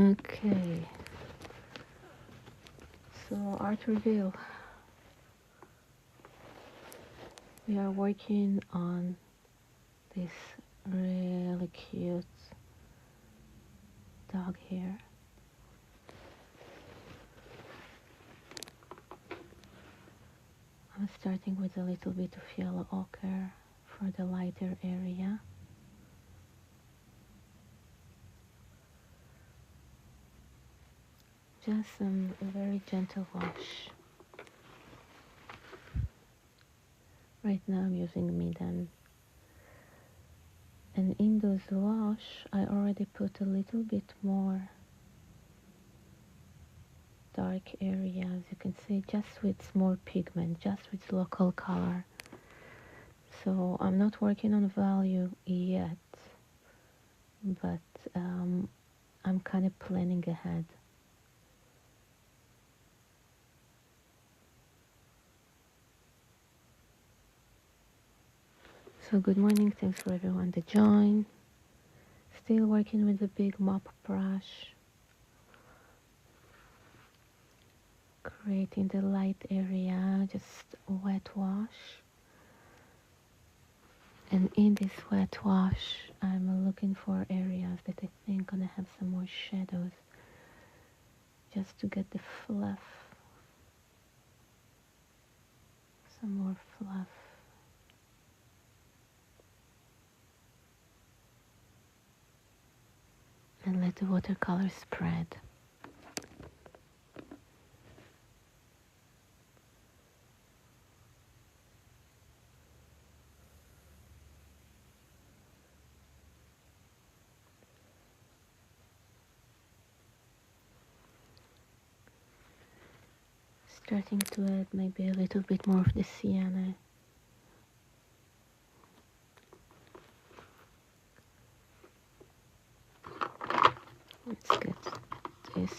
Okay, so art reveal. We are working on this really cute dog here. I'm starting with a little bit of yellow ochre for the lighter area. Just some very gentle wash. Right now I'm using Midan. And in those wash, I already put a little bit more dark areas. You can see just with more pigment, just with local color. So I'm not working on value yet, but I'm kind of planning ahead. So good morning, thanks for everyone to join. Still working with the big mop brush, creating the light area, just wet wash. And in this wet wash, I'm looking for areas that I think gonna have some more shadows, just to get the fluff, some more fluff. And let the watercolor spread. Starting to add maybe a little bit more of the sienna. Let's get this.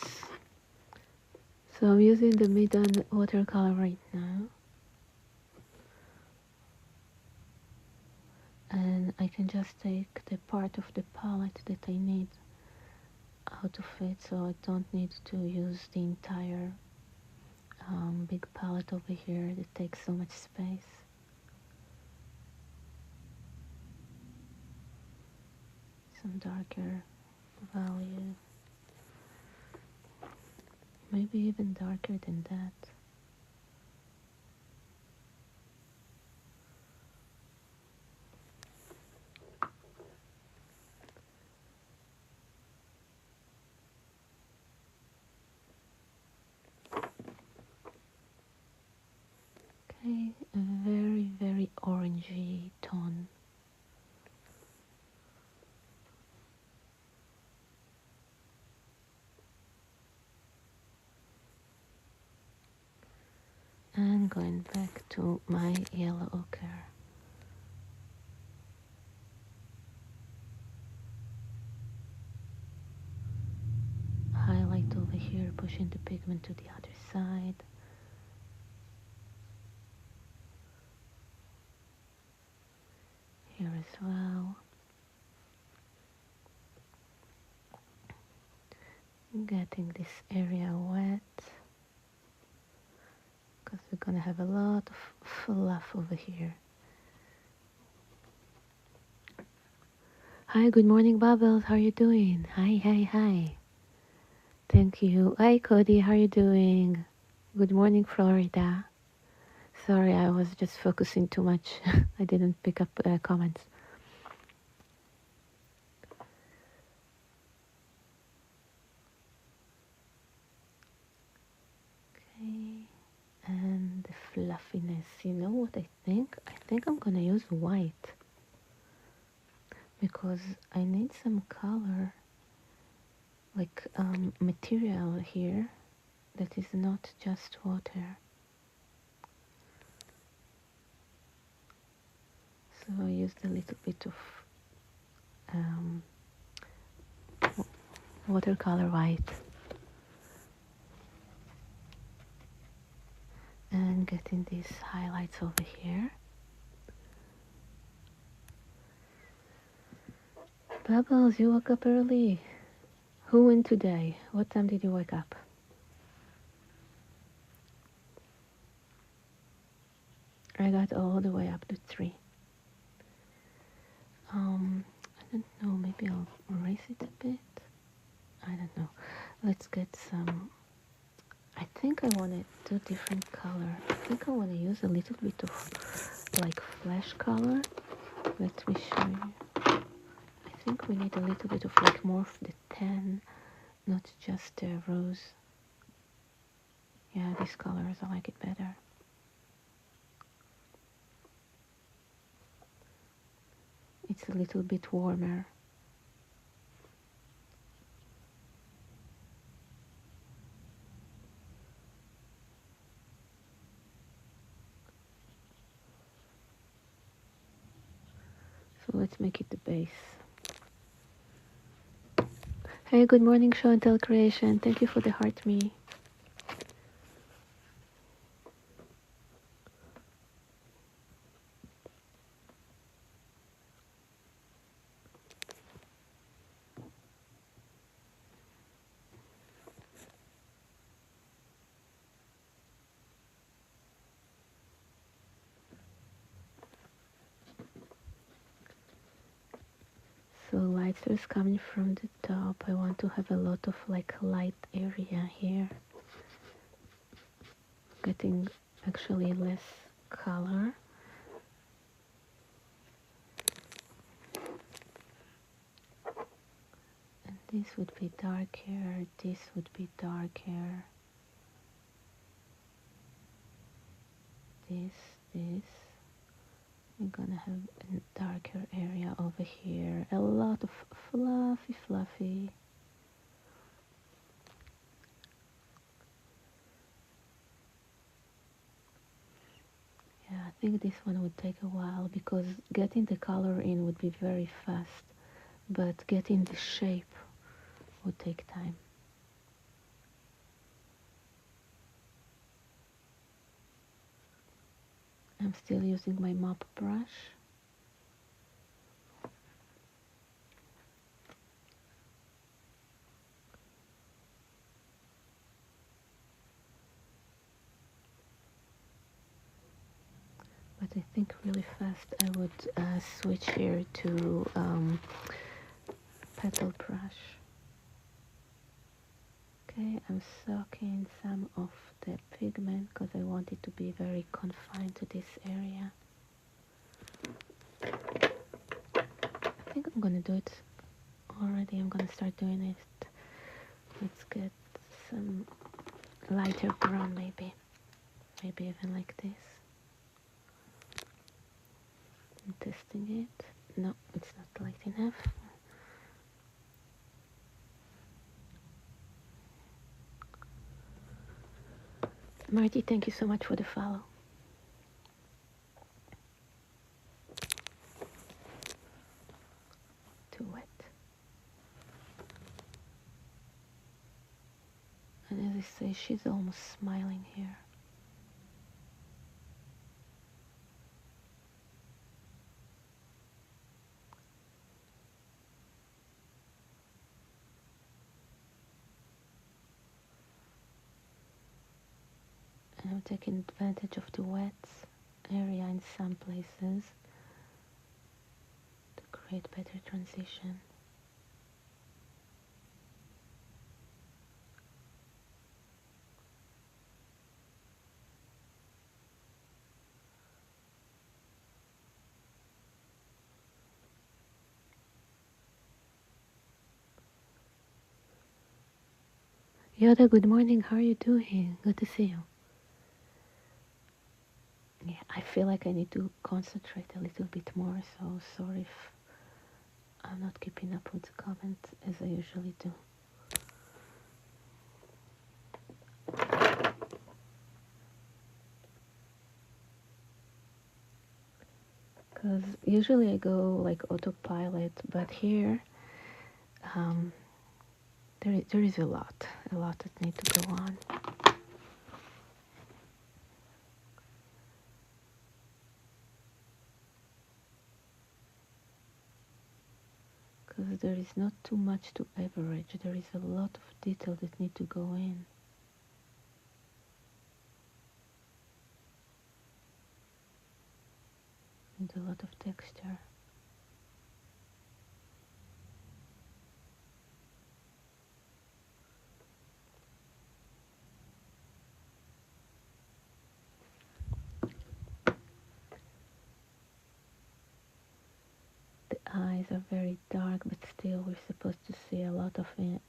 So I'm using the Midan watercolor right now. And I can just take the part of the palette that I need out of it, so I don't need to use the entire big palette over here that takes so much space. Some darker value, maybe even darker than that. Okay, a very, very orangey tone. And going back to my yellow ochre. Highlight over here, pushing the pigment to the other side. Here as well. Getting this area wet, because we're gonna have a lot of fluff over here. Hi, good morning, Bubbles. How are you doing? Hi, hi, hi. Thank you. Hi, Cody. How are you doing? Good morning, Florida. Sorry, I was just focusing too much. I didn't pick up comments. Okay, and the fluffiness. You know what I think? I think I'm gonna use white, because I need some color, like material here that is not just water. So I used a little bit of watercolor white, and getting these highlights over here. Bubbles, you woke up early. Who went today? What time did you wake up? I got all the way up to 3. I don't know, maybe I'll erase it a bit. I don't know. Let's get some. I think I want to do different color. I think I want to use a little bit of like flash color. Let me show you. I think we need a little bit of like more of the tan, not just the rose. Yeah, these colors, I like it better. It's a little bit warmer. So let's make it the base. Hey, good morning, Show and Tell Creation. Thank you for the heart me. So light is coming from the top. I want to have a lot of like light area here. Getting actually less color. And this would be darker, this would be darker. This. We're gonna have a darker area over here. A lot of fluffy. Yeah, I think this one would take a while because getting the color in would be very fast, but getting the shape would take time. I'm still using my mop brush. But I think really fast I would switch here to petal brush. Okay, I'm soaking some of the pigment because I want it to be very confined to this area. I think I'm gonna do it already. I'm gonna start doing it. Let's get some lighter brown, maybe even like this. I'm testing it. No, it's not light enough. Marty, thank you so much for the follow. Too wet. And as I say, she's almost smiling here. And I'm taking advantage of the wet area in some places to create better transition. Yoda, good morning. How are you doing? Good to see you. Yeah, I feel like I need to concentrate a little bit more, so sorry if I'm not keeping up with the comments as I usually do. Because usually I go like autopilot, but here there is a lot that need to go on. because there is not too much to average. There is a lot of detail that need to go in. And a lot of texture. The eyes are very dark, but still we're supposed to see a lot in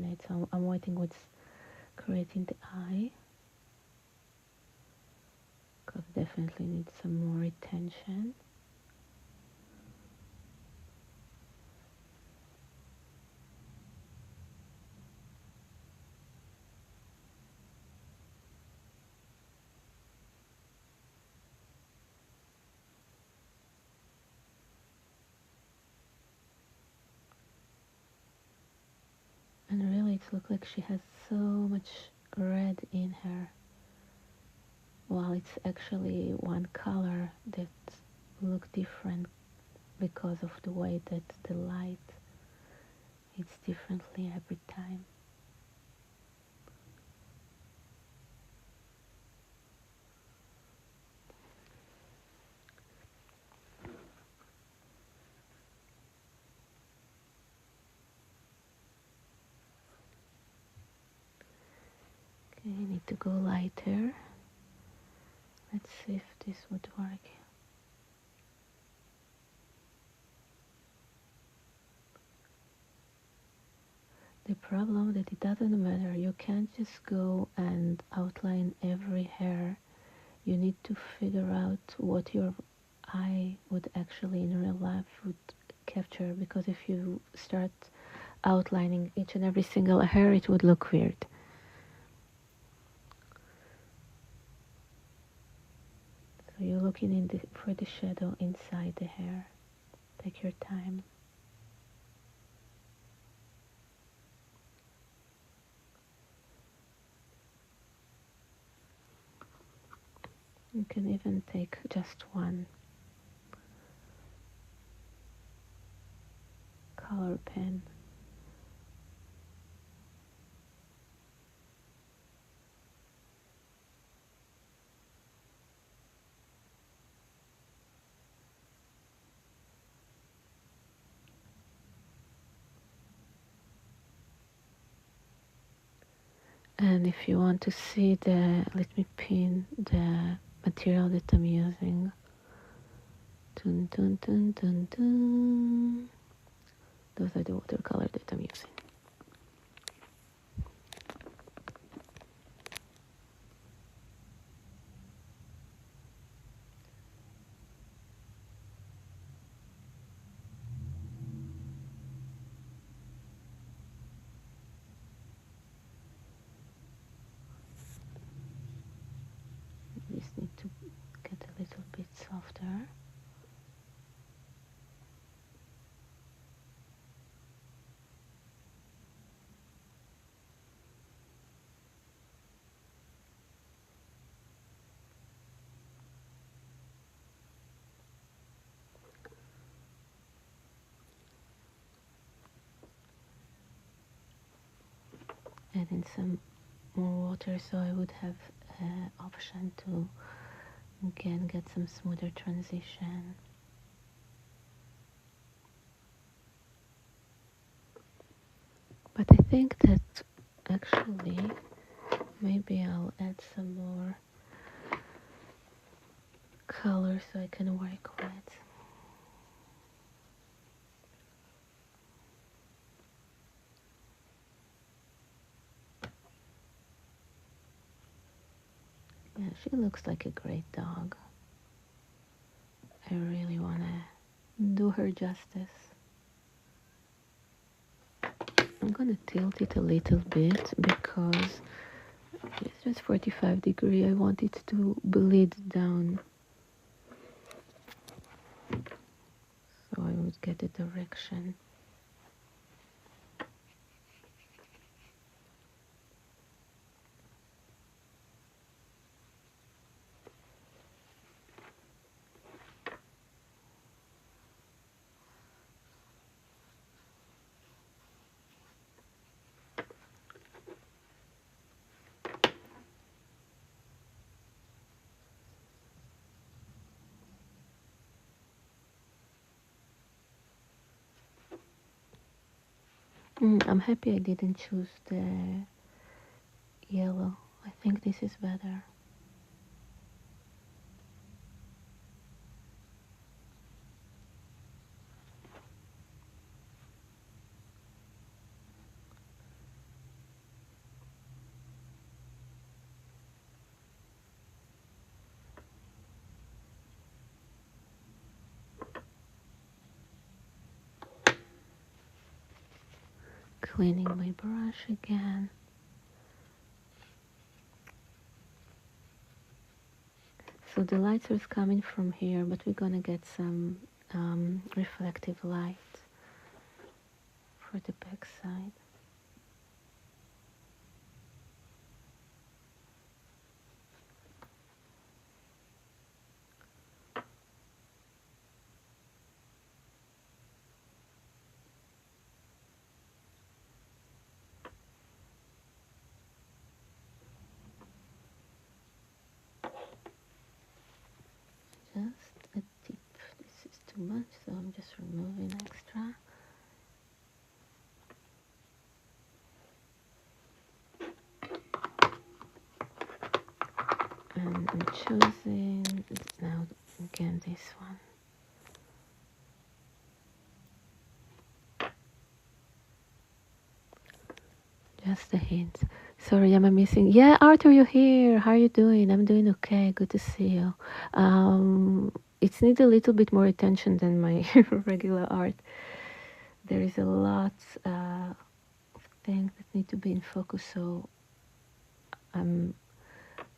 it. So I'm waiting with creating the eye, because definitely needs some more attention. And really it looks like she has so much red in her, while it's actually one color that look different because of the way that the light hits differently every time. Okay, I need to go lighter. Let's see if this would work. The problem that it doesn't matter. You can't just go and outline every hair. You need to figure out what your eye would actually in real life would capture, because if you start outlining each and every single hair, it would look weird. So you're looking for the shadow inside the hair. Take your time. You can even take just one color pen. And if you want to see let me pin the material that I'm using. Dun, dun, dun, dun, dun. Those are the watercolor that I'm using. I just need to get a little bit softer. Adding some more water so I would have option to again get some smoother transition. But I think that actually maybe I'll add some more color so I can work with. Yeah, she looks like a great dog. I really wanna do her justice. I'm gonna tilt it a little bit because it's just 45 degrees. I want it to bleed down, so I would get the direction. I'm happy I didn't choose the yellow. I think this is better. Cleaning my brush again. So the lights are coming from here, but we're gonna get some reflective light for the back side. Just a tip. This is too much, so I'm just removing extra. And I'm choosing now again this one. Just a hint. Sorry, am I missing? Yeah, Arthur, you're here. How are you doing? I'm doing okay. Good to see you. It's need a little bit more attention than my regular art. There is a lot of things that need to be in focus, so I'm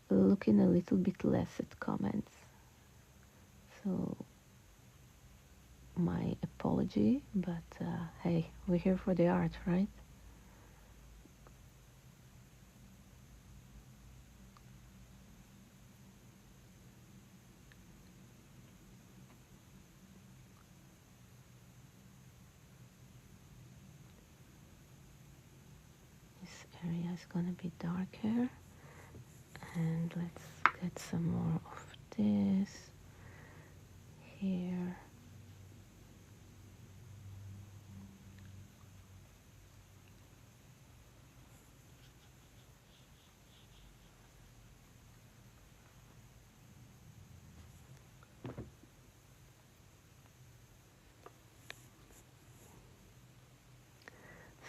looking a little bit less at comments. So my apology, but hey, we're here for the art, right? This area is gonna be darker, and let's get some more of this here.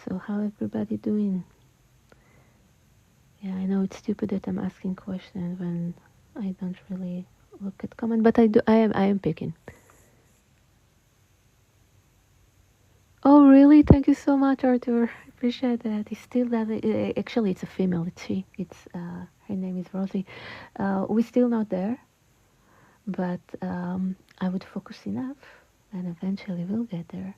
So how everybody doing? Yeah, I know it's stupid that I'm asking questions when I don't really look at comment, but I do. I am picking. Oh, really? Thank you so much, Arthur. I appreciate that. It's still that. Actually, it's a female. It's she. It's her name is Rosie. We're still not there, but I would focus enough, and eventually we'll get there.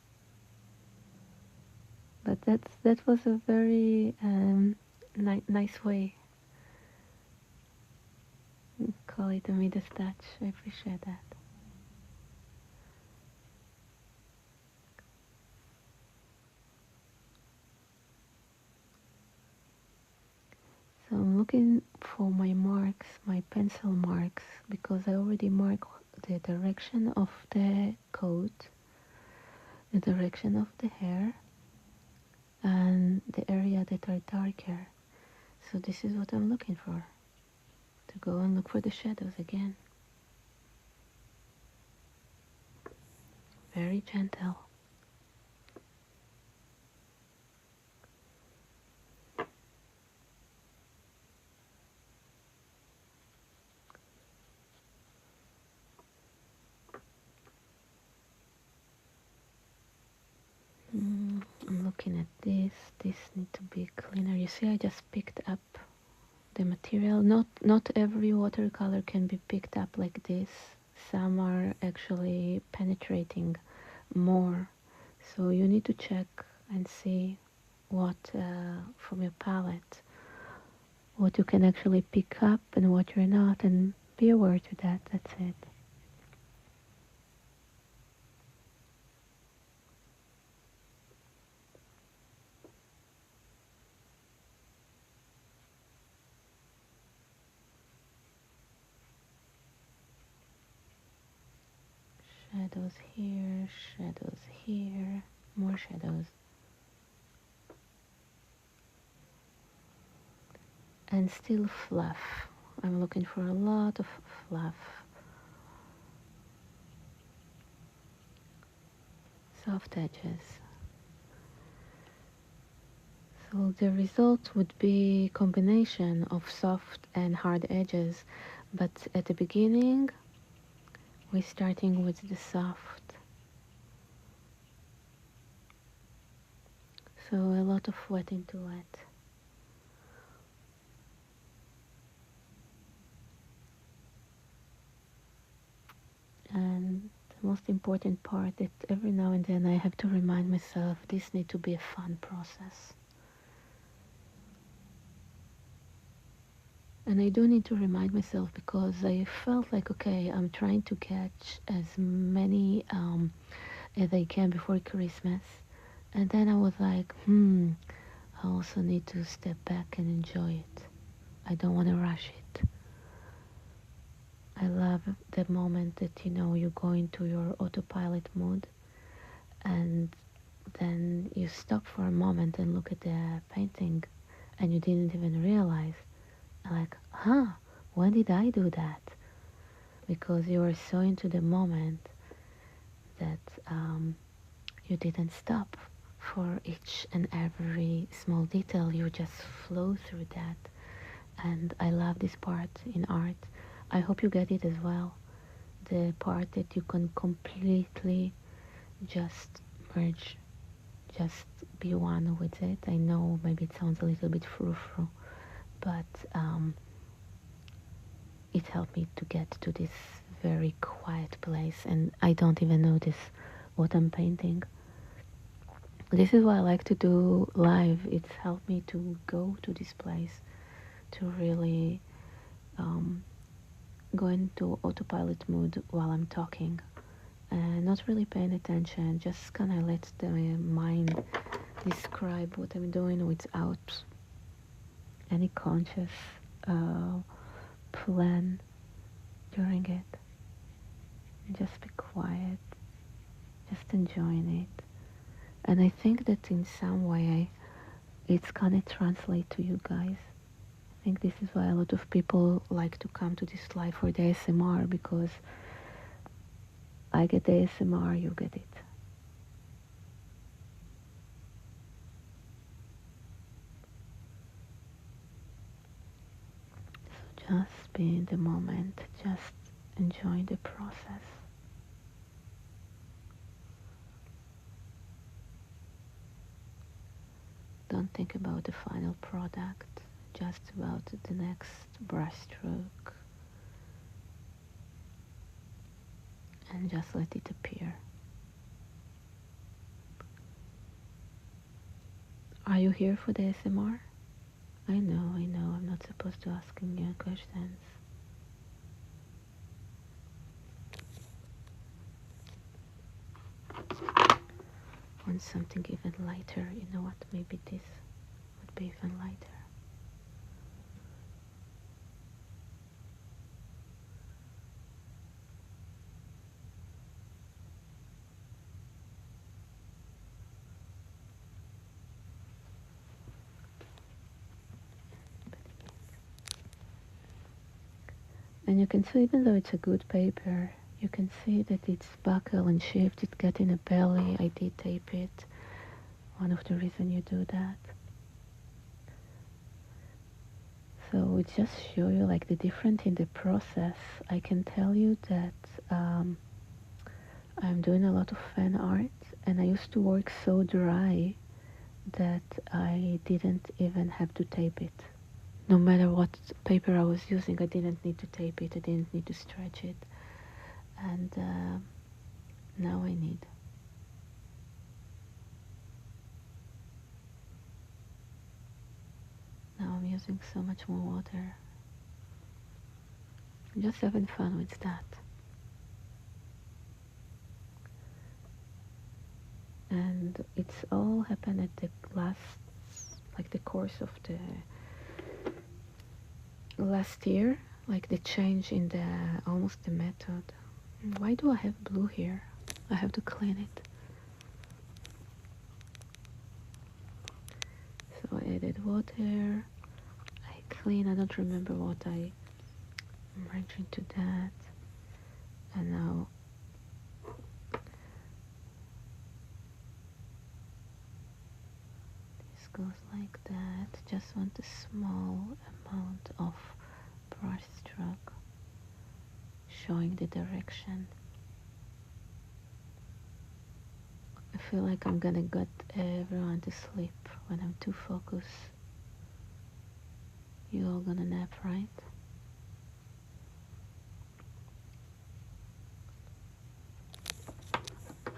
But that was a very nice way. Call it a Midas touch. I appreciate that. So I'm looking for my marks, my pencil marks, because I already marked the direction of the coat, the direction of the hair, and the area that are darker. So this is what I'm looking for, to go and look for the shadows again. Very gentle. I'm looking at this. This needs to be cleaner. You see, I just picked up the material. Not every watercolor can be picked up like this. Some are actually penetrating more, so you need to check and see what from your palette, what you can actually pick up and what you're not, and be aware to that. That's it. Shadows here, more shadows. and still fluff. I'm looking for a lot of fluff, soft edges. So the result would be a combination of soft and hard edges, but at the beginning we're starting with the soft. So a lot of wet into wet. And the most important part, that every now and then I have to remind myself this needs to be a fun process. And I do need to remind myself, because I felt like, okay, I'm trying to catch as many as I can before Christmas. And then I was like, I also need to step back and enjoy it. I don't want to rush it. I love the moment that, you go into your autopilot mode, and then you stop for a moment and look at the painting, and you didn't even realize. Like, when did I do that? Because you were so into the moment that you didn't stop for each and every small detail. You just flow through that. And I love this part in art. I hope you get it as well. The part that you can completely just merge, just be one with it. I know maybe it sounds a little bit frou-frou, but it helped me to get to this very quiet place, and I don't even notice what I'm painting. This is what I like to do live. It's helped me to go to this place, to really go into autopilot mode while I'm talking, and not really paying attention, just kind of let the mind describe what I'm doing without any conscious plan during it. Just be quiet, just enjoying it. And I think that in some way it's gonna translate to you guys. I think this is why a lot of people like to come to this live for the ASMR, because I get the ASMR, you get it. So just be in the moment, just enjoy the process. Don't think about the final product, just about the next brush stroke, and just let it appear. Are you here for the ASMR? I know, I'm not supposed to ask you questions. Want something even lighter? You know what? Maybe this would be even lighter. And you can see, even though it's a good paper, you can see that it's buckle and shift, it's getting a belly. I did tape it. One of the reasons you do that. So it just show you like the difference in the process. I can tell you that I'm doing a lot of fan art, and I used to work so dry that I didn't even have to tape it. No matter what paper I was using, I didn't need to tape it, I didn't need to stretch it. And now I need. Now I'm using so much more water. I'm just having fun with that. And it's all happened at the last, like the course of the last year, like the change in the almost the method. Why do I have blue here? I have to clean it. So I added water, I clean. I don't remember what I'm merging to that. And now this goes like that. Just want a small amount of brush stroke showing the direction. I feel like I'm gonna get everyone to sleep when I'm too focused. You all gonna nap, right?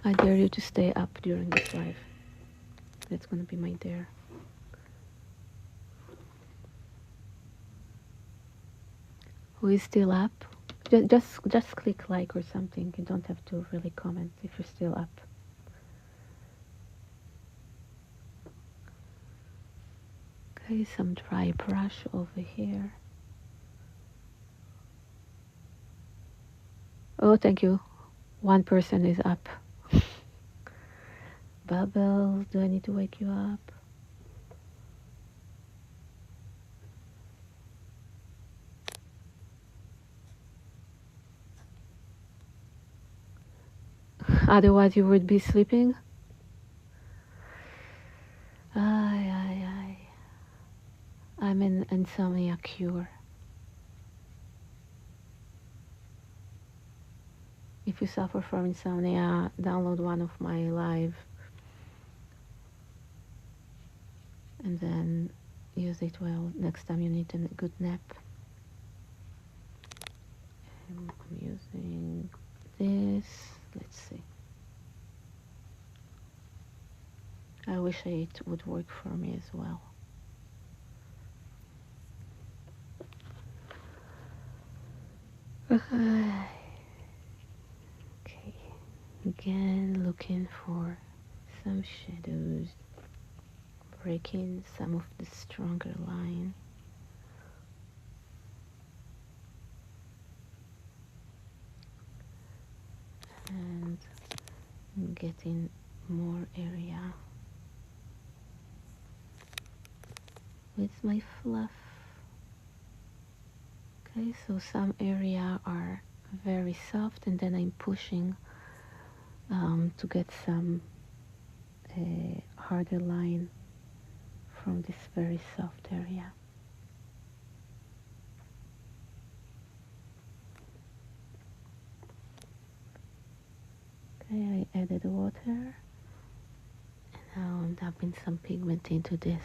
I dare you to stay up during this live. That's gonna be my dare. Who is still up? Just click like or something. You don't have to really comment if you're still up. Okay, some dry brush over here. Oh, thank you. One person is up. Bubbles, do I need to wake you up? Otherwise you would be sleeping? Ay. I'm in insomnia cure. If you suffer from insomnia, download one of my live and then use it well next time you need a good nap. And I'm using this. Let's see. I wish it would work for me as well. Okay. Again, looking for some shadows, breaking some of the stronger line. And getting more area with my fluff. Okay, so some area are very soft and then I'm pushing to get some harder line from this very soft area. Okay, I added water and now I'm dumping some pigment into this.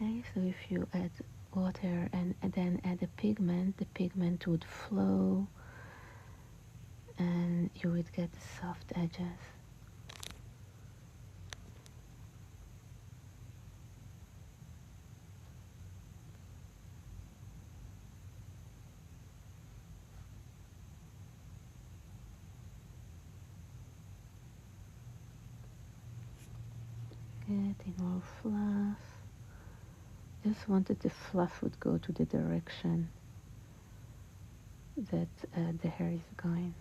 Okay, so if you add water and then add the pigment would flow and you would get the soft edges. Getting more fluff. Just wanted the fluff would go to the direction that the hair is going.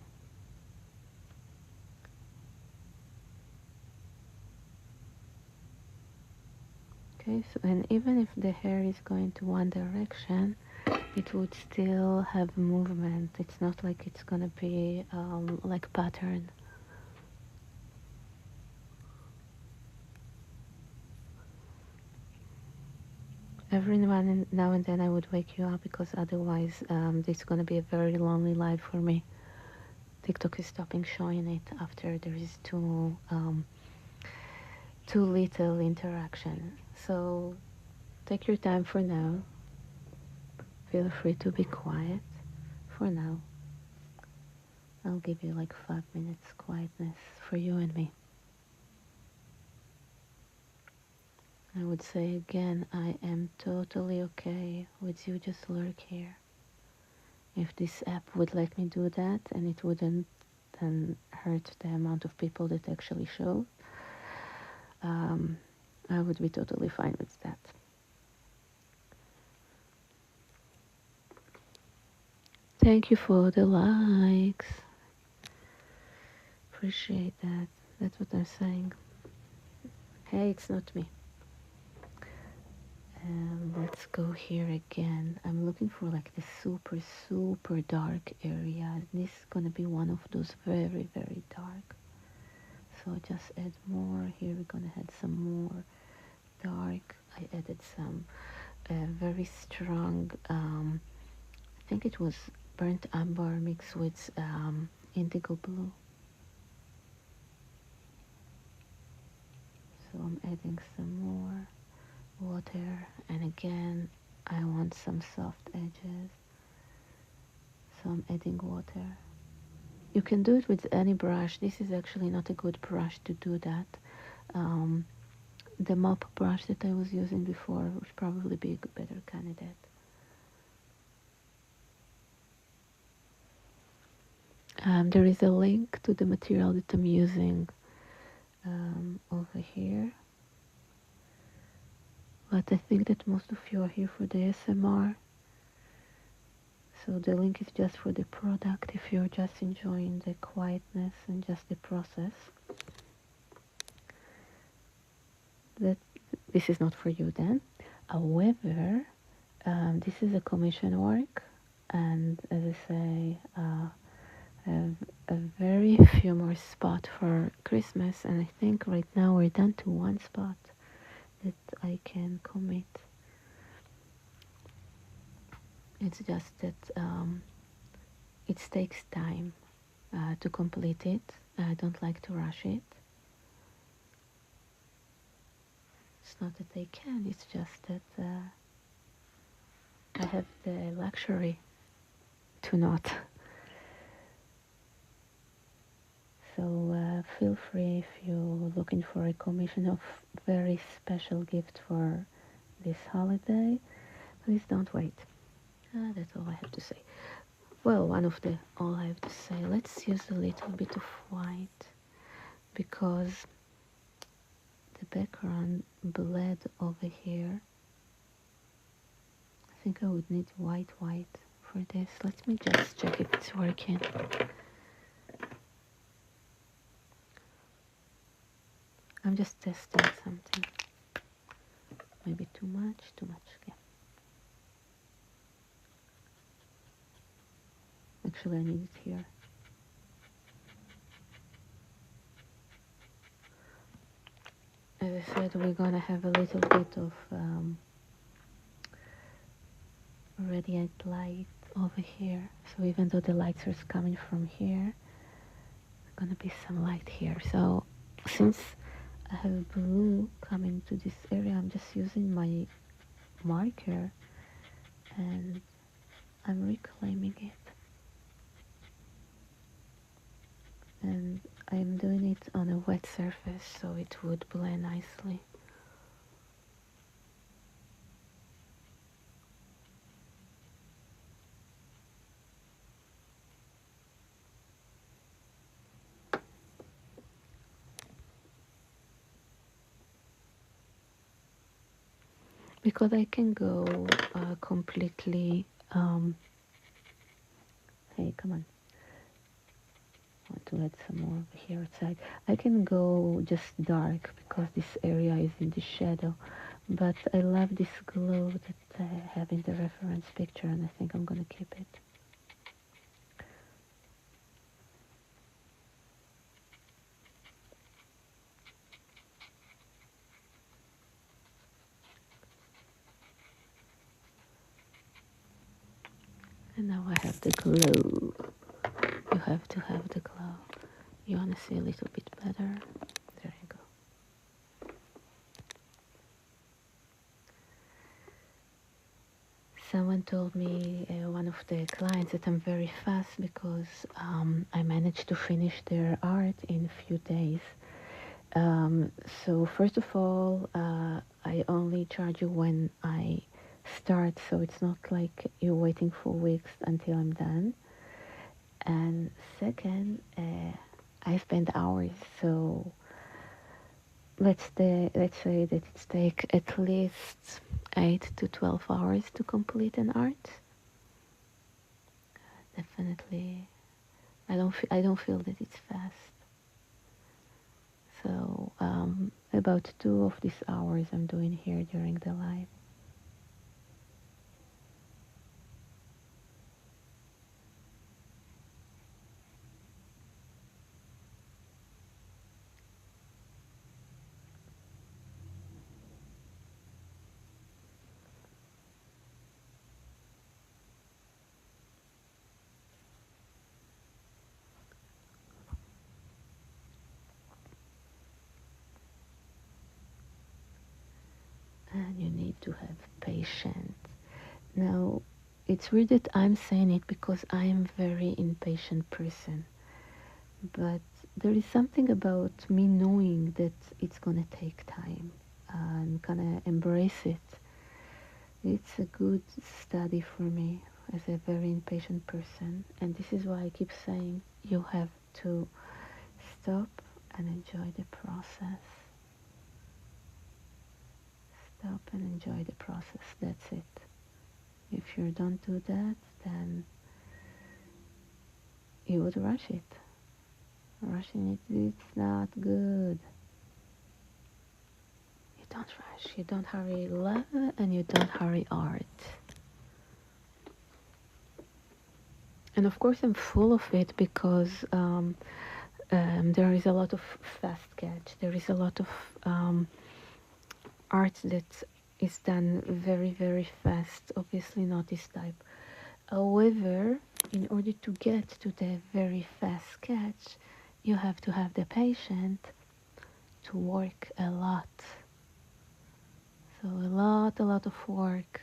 Okay, so and even if the hair is going to one direction, it would still have movement. It's not like it's gonna be like pattern. Every now and then I would wake you up because otherwise this is gonna be a very lonely life for me. TikTok is stopping showing it after there is too little interaction. So take your time for now. Feel free to be quiet for now. I'll give you like 5 minutes quietness for you and me. I would say again, I am totally okay with you just lurk here. If this app would let me do that and it wouldn't then hurt the amount of people that actually show, I would be totally fine with that. Thank you for the likes. Appreciate that. That's what I'm saying. Hey, it's not me. Let's go here again. I'm looking for like the super dark area. This is gonna be one of those very dark. So just add more. Here we're gonna add some more dark. I added some very strong, I think it was burnt umber mixed with indigo blue. So I'm adding some more water, and again I want some soft edges, so I'm adding water. You can do it with any brush. This is actually not a good brush to do that. The mop brush that I was using before would probably be a better candidate. There is a link to the material that I'm using over here. But I think that most of you are here for the ASMR. So the link is just for the product if you're just enjoying the quietness and just the process. That this is not for you then. However, this is a commission work, and as I say, a very few more spots for Christmas, and I think right now we're down to one spot that I can commit. It's just that it takes time to complete it. I don't like to rush it. It's not that I can, it's just that I have the luxury to not. So feel free if you're looking for a commission of very special gift for this holiday. Please don't wait. That's all I have to say. Well, all I have to say. Let's use a little bit of white because the background bled over here. I think I would need white for this. Let me just check if it's working. I'm just testing something. Maybe too much. Okay. Actually, I need it here. As I said, we're gonna have a little bit of radiant light over here. So even though the lights are coming from here, there's gonna be some light here. So since I have blue coming to this area, I'm just using my marker and I'm reclaiming it. And I'm doing it on a wet surface so it would blend nicely. Because I can go completely, hey, come on. I want to add some more over here outside. I can go just dark because this area is in the shadow. But I love this glow that I have in the reference picture, and I think I'm gonna keep it. And now I have the glow. You have to have the glow. You want to see a little bit better? There you go. Someone told me, one of the clients, that I'm very fast because I managed to finish their art in a few days. So first of all, I only charge you when I start, so it's not like you're waiting for weeks until I'm done. And second, I spend hours, so let's say that it takes at least 8 to 12 hours to complete an art. Definitely, I don't feel that it's fast. So about 2 of these hours I'm doing here during the live. And you need to have patience. Now, it's weird that I'm saying it because I am a very impatient person. But there is something about me knowing that it's gonna take time and gonna embrace it. It's a good study for me as a very impatient person. And this is why I keep saying you have to stop and enjoy the process. Stop and enjoy the process. That's it. If you don't do that, then you would rush it. Rushing it, it's not good. You don't rush. You don't hurry love and you don't hurry art. And of course, I'm full of it because there is a lot of fast sketch. There is a lot of art that is done very, very fast. Obviously, not this type. However, in order to get to the very fast sketch, you have to have the patience to work a lot. So a lot of work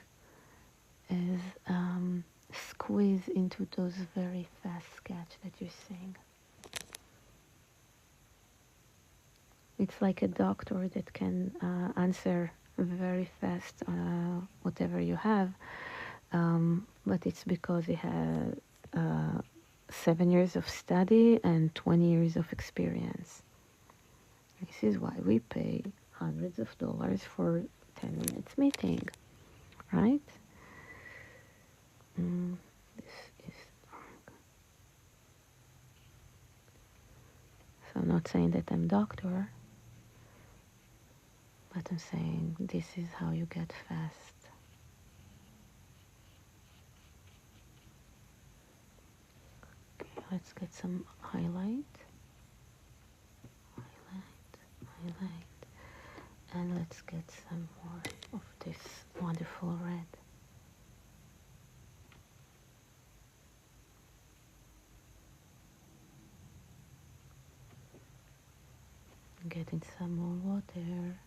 is squeezed into those very fast sketch that you're seeing. It's like a doctor that can answer very fast whatever you have, but it's because he had 7 years of study and 20 years of experience. This is why we pay hundreds of dollars for 10 minutes meeting, right? This is so I'm not saying that I'm doctor, but I'm saying this is how you get fast. Okay, let's get some highlight, and let's get some more of this wonderful red. Getting some more water.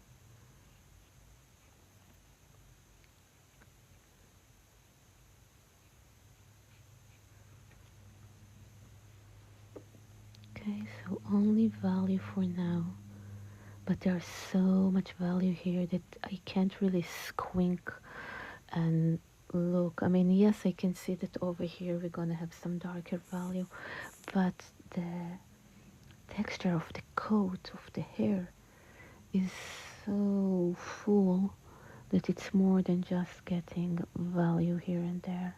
Okay, so only value for now, but there's so much value here that I can't really squint and look. I mean, yes, I can see that over here we're gonna have some darker value, but the texture of the coat of the hair is so full that it's more than just getting value here and there.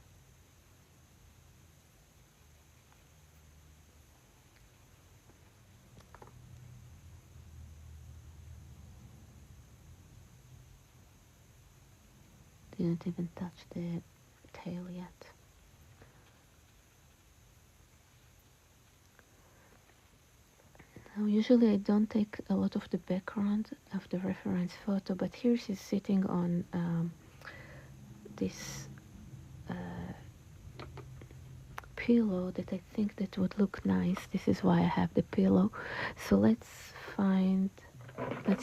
Didn't even touch the tail yet. Now, usually I don't take a lot of the background of the reference photo, but here she's sitting on this pillow that I think that would look nice. This is why I have the pillow. So let's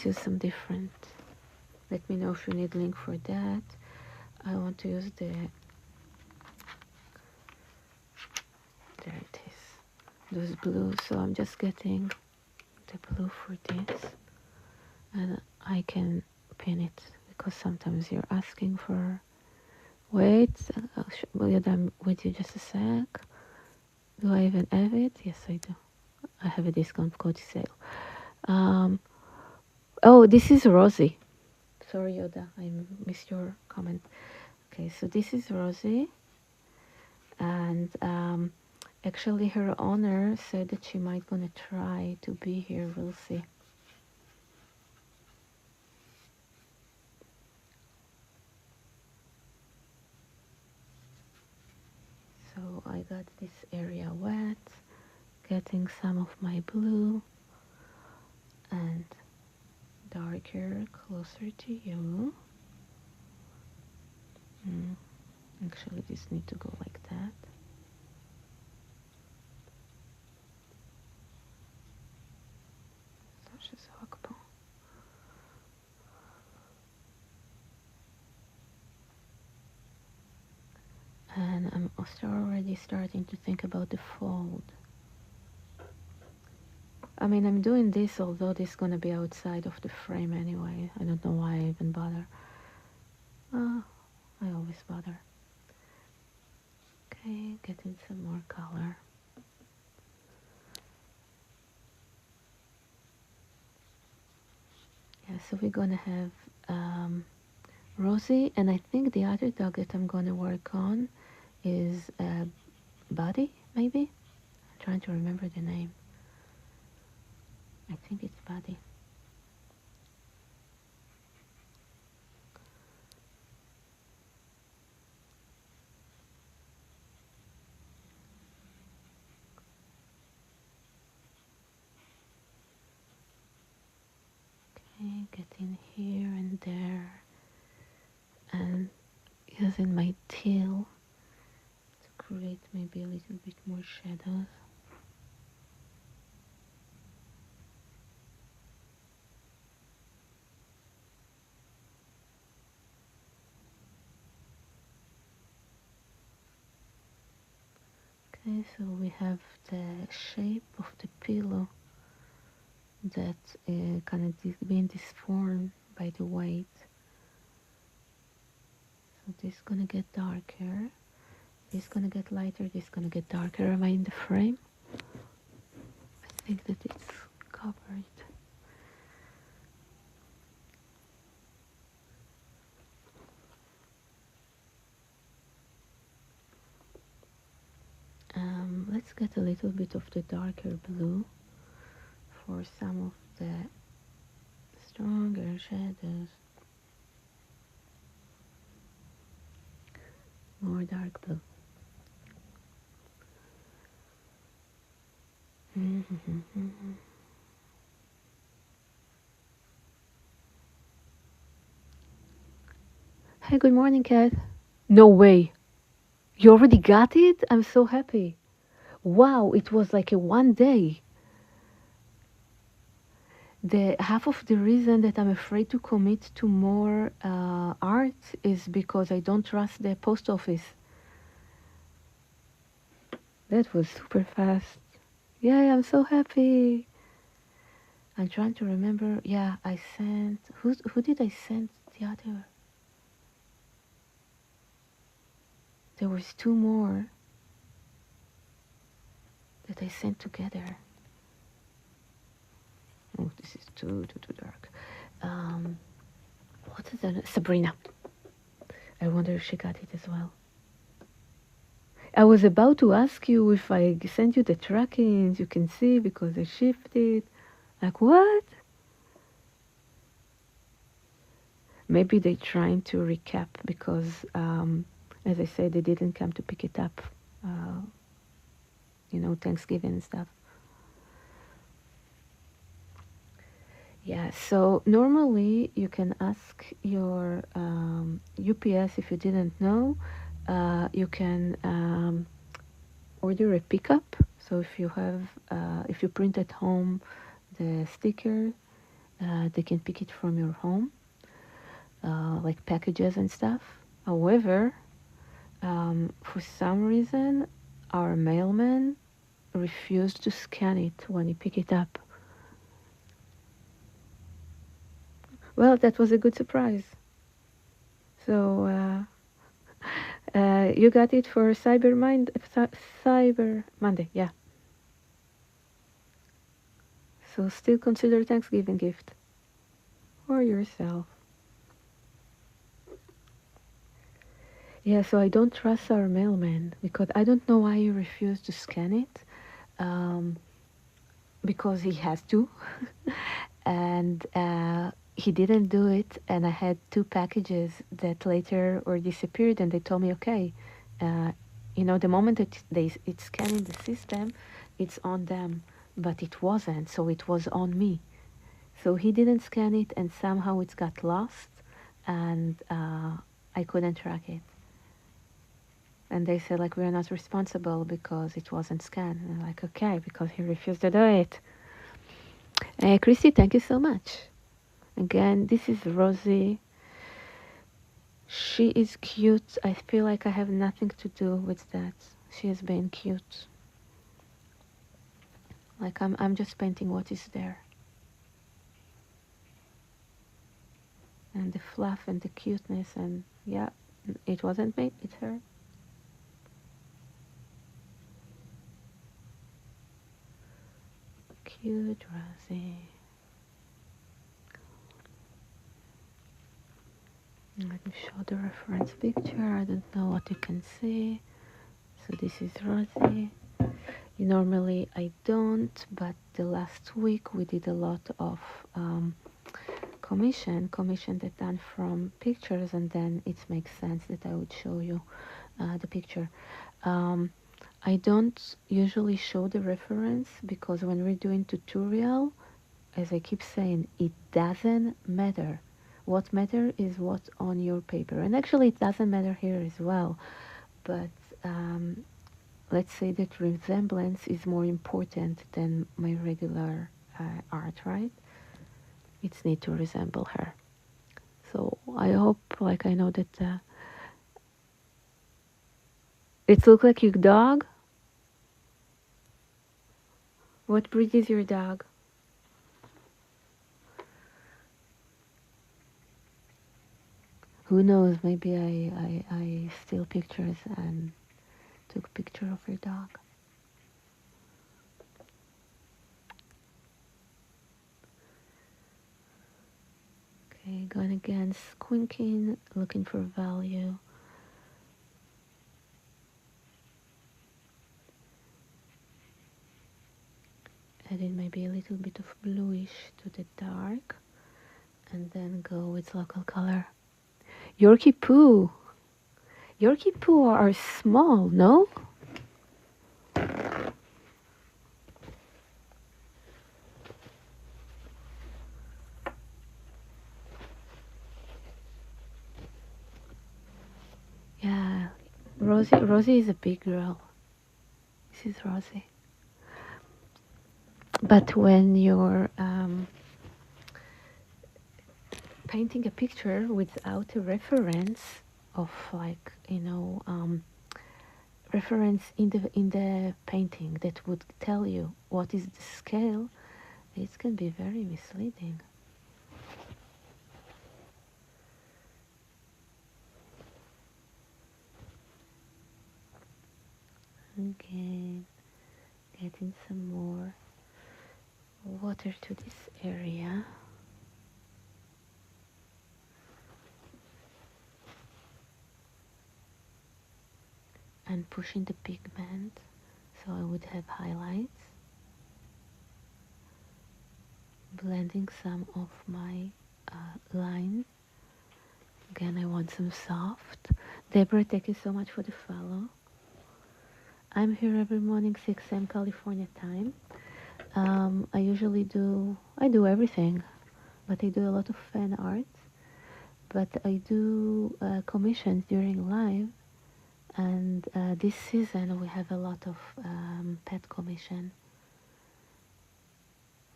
use some different. Let me know if you need link for that. I want to use there it is, those blues. So I'm just getting the blue for this, and I can pin it because sometimes you're asking for. Wait, I'm with you just a sec. Do I even have it? Yes, I do. I have a discount code sale. Oh, this is Rosie. Sorry, Yoda, I missed your comment. Okay, so this is Rosie, and actually her owner said that she might gonna try to be here. We'll see. So I got this area wet, getting some of my blue and darker closer to you. Actually, this need to go like that. And I'm also already starting to think about the fold. I mean, I'm doing this, although this is going to be outside of the frame anyway. I don't know why I even bother. I always bother. Okay, getting some more color. Yeah, so we're going to have Rosie, and I think the other dog that I'm going to work on is Buddy, maybe? I'm trying to remember the name. I think it's Buddy. Okay, getting here and there, and using my tail to create maybe a little bit more shadows. Okay, so we have the shape of the pillow that kind of being disformed by the weight. So this is gonna get darker, this is gonna get lighter, this is gonna get darker. Am I in the frame? I think that it's covered. Let's get a little bit of the darker blue for some of the stronger shadows. More dark blue. Hey, good morning, Kat. No way. You already got it? I'm so happy. Wow, it was like a one day. The half of the reason that I'm afraid to commit to more art is because I don't trust the post office. That was super fast. Yeah, I'm so happy. I'm trying to remember. Yeah, I sent. Who did I send the other? There was two more that I sent together. Oh, this is too dark. What is that? Sabrina. I wonder if she got it as well. I was about to ask you if I sent you the trackings. You can see because I shifted. Like what? Maybe they're trying to recap because, as I said, they didn't come to pick it up. You know, Thanksgiving and stuff. Yeah, so normally you can ask your UPS if you didn't know. You can order a pickup. So if you have, if you print at home the sticker, they can pick it from your home, like packages and stuff. However, for some reason, our mailman refused to scan it when he picked it up. Well, that was a good surprise. So you got it for Cyber Monday, yeah. So still consider Thanksgiving gift for yourself. Yeah, so I don't trust our mailman because I don't know why he refused to scan it. Because he has to, and he didn't do it, and I had two packages that later were disappeared, and they told me, okay, you know, the moment that it's scanning the system, it's on them, but it wasn't, so it was on me. So he didn't scan it, and somehow it got lost, and I couldn't track it. And they said, like, we're not responsible because it wasn't scanned. And I'm like, okay, because he refused to do it. Christy, thank you so much. Again, this is Rosie. She is cute. I feel like I have nothing to do with that. She is being cute. Like I'm just painting what is there. And the fluff and the cuteness, and yeah, it wasn't me, it's her. Cute Rosie. Let me show the reference picture. I don't know what you can see. So this is Rosie. Normally I don't, but the last week we did a lot of commission that done from pictures, and then it makes sense that I would show you the picture. I don't usually show the reference because when we're doing tutorial, as I keep saying, it doesn't matter. What matters is what's on your paper. And actually it doesn't matter here as well. But let's say that resemblance is more important than my regular art, right? It's need to resemble her. So I hope, like, I know that it looks like your dog. What breed is your dog? Who knows, maybe I steal pictures and took a picture of your dog. Okay, going again, squinking, looking for value. Adding maybe a little bit of bluish to the dark, and then go with local color. Yorkie Poo. Yorkie Poo are small, no? Yeah, Rosie is a big girl. This is Rosie. But when you're painting a picture without a reference of, like, you know, reference in the painting that would tell you what is the scale, it can be very misleading. Again, getting some more water to this area. And pushing the pigment so I would have highlights. Blending some of my lines. Again, I want some soft. Deborah, thank you so much for the follow. I'm here every morning, 6 a.m. California time. I usually do everything, but I do a lot of fan art. But I do commissions during live, and this season we have a lot of pet commission.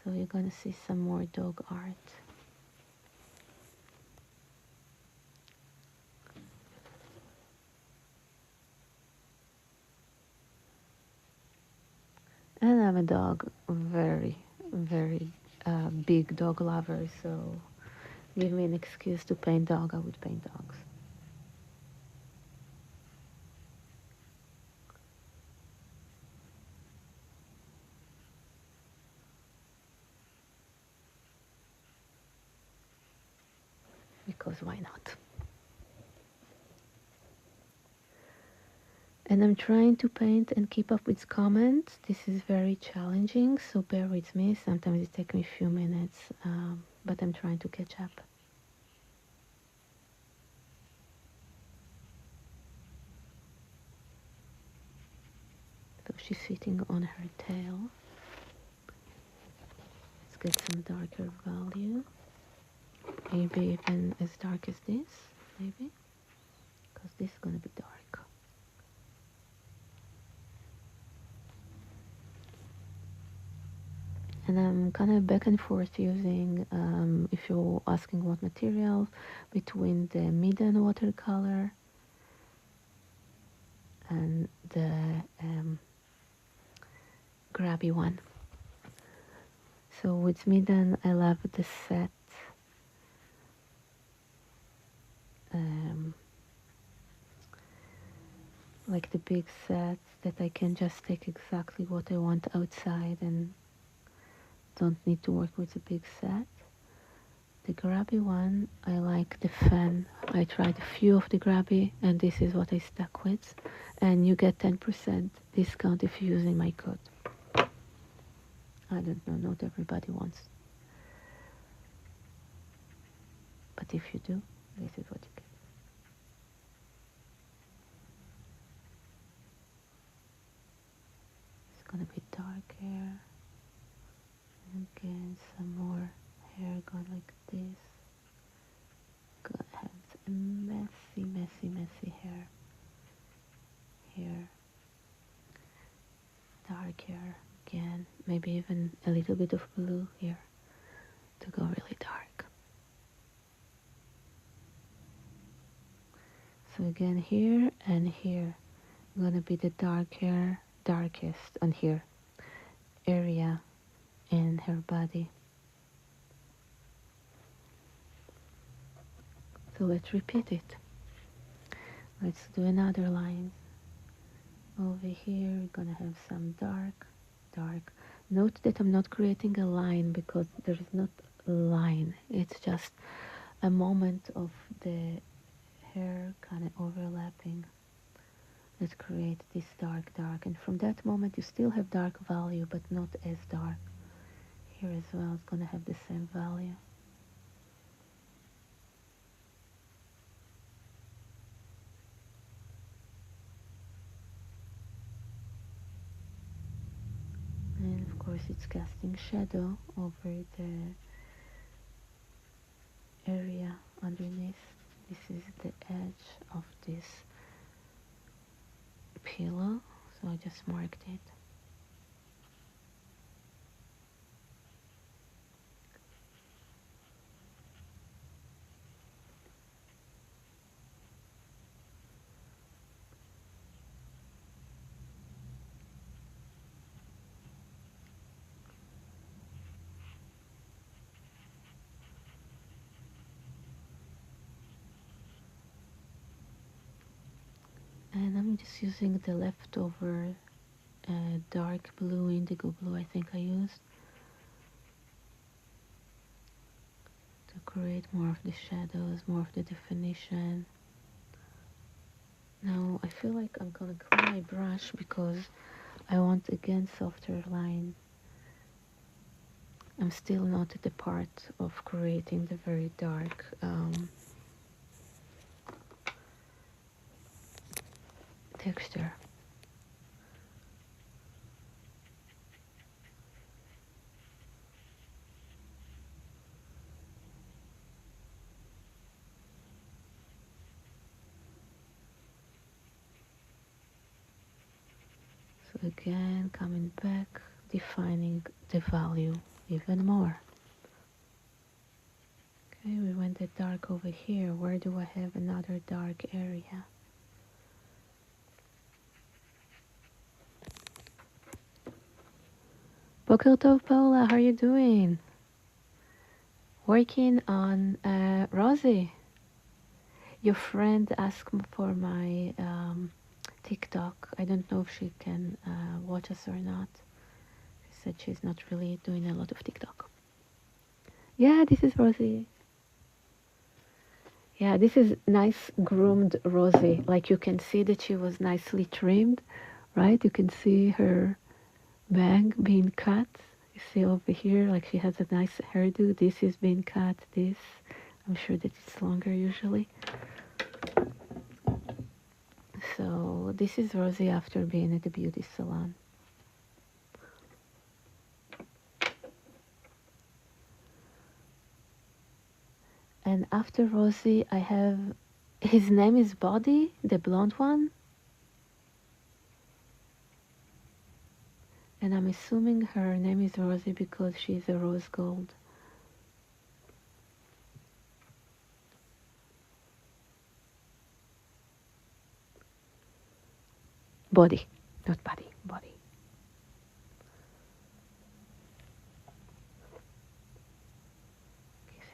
So you're gonna see some more dog art. And I'm a dog, very, very big dog lover, so give me an excuse to paint dog, I would paint dogs. Because why not? And I'm trying to paint and keep up with comments. This is very challenging, so bear with me. Sometimes it takes me a few minutes, but I'm trying to catch up. So she's sitting on her tail. Let's get some darker value. Maybe even as dark as this, maybe. Because this is gonna be dark. And I'm kind of back and forth using, if you're asking what materials, between the Midden watercolor and the grabby one. So with Midden, I love the set. Like the big sets that I can just take exactly what I want outside and don't need to work with a big set. The grabby one, I like the fan. I tried a few of the grabby and this is what I stuck with. And you get 10% discount if you're using my code. I don't know, not everybody wants. But if you do, this is what you get. It's gonna be dark hair. And again, some more hair going like this. Gonna have a messy, messy, messy hair. Here. Dark hair again. Maybe even a little bit of blue here to go really dark. So again here and here. Gonna be the dark hair, darkest on here area in her body. So let's repeat it. Let's do another line. Over here we're gonna have some dark, dark. Note that I'm not creating a line because there is not a line. It's just a moment of the hair kind of overlapping. Let's create this dark, dark. And from that moment you still have dark value, but not as dark. Here as well, it's gonna have the same value. And of course it's casting shadow over the area underneath. This is the edge of this pillow, so I just marked it. And I'm just using the leftover dark blue, indigo blue I think I used, to create more of the shadows, more of the definition. Now I feel like I'm gonna clean my brush because I want again softer line. I'm still not at the part of creating the very dark texture. So again, coming back, defining the value even more. Okay, we went the dark over here. Where do I have another dark area? Boker Tov, Paula, how are you doing? Working on Rosie. Your friend asked for my TikTok. I don't know if she can watch us or not. She said she's not really doing a lot of TikTok. Yeah, this is Rosie. Yeah, this is nice groomed Rosie. Like you can see that she was nicely trimmed, right? You can see her bang being cut. You see over here, like she has a nice hairdo. This is being cut. This, I'm sure that it's longer usually. So this is Rosie after being at the beauty salon. And after Rosie, I have, his name is Body, the blonde one. And I'm assuming her name is Rosie because she's a rose gold. Body, not body, body.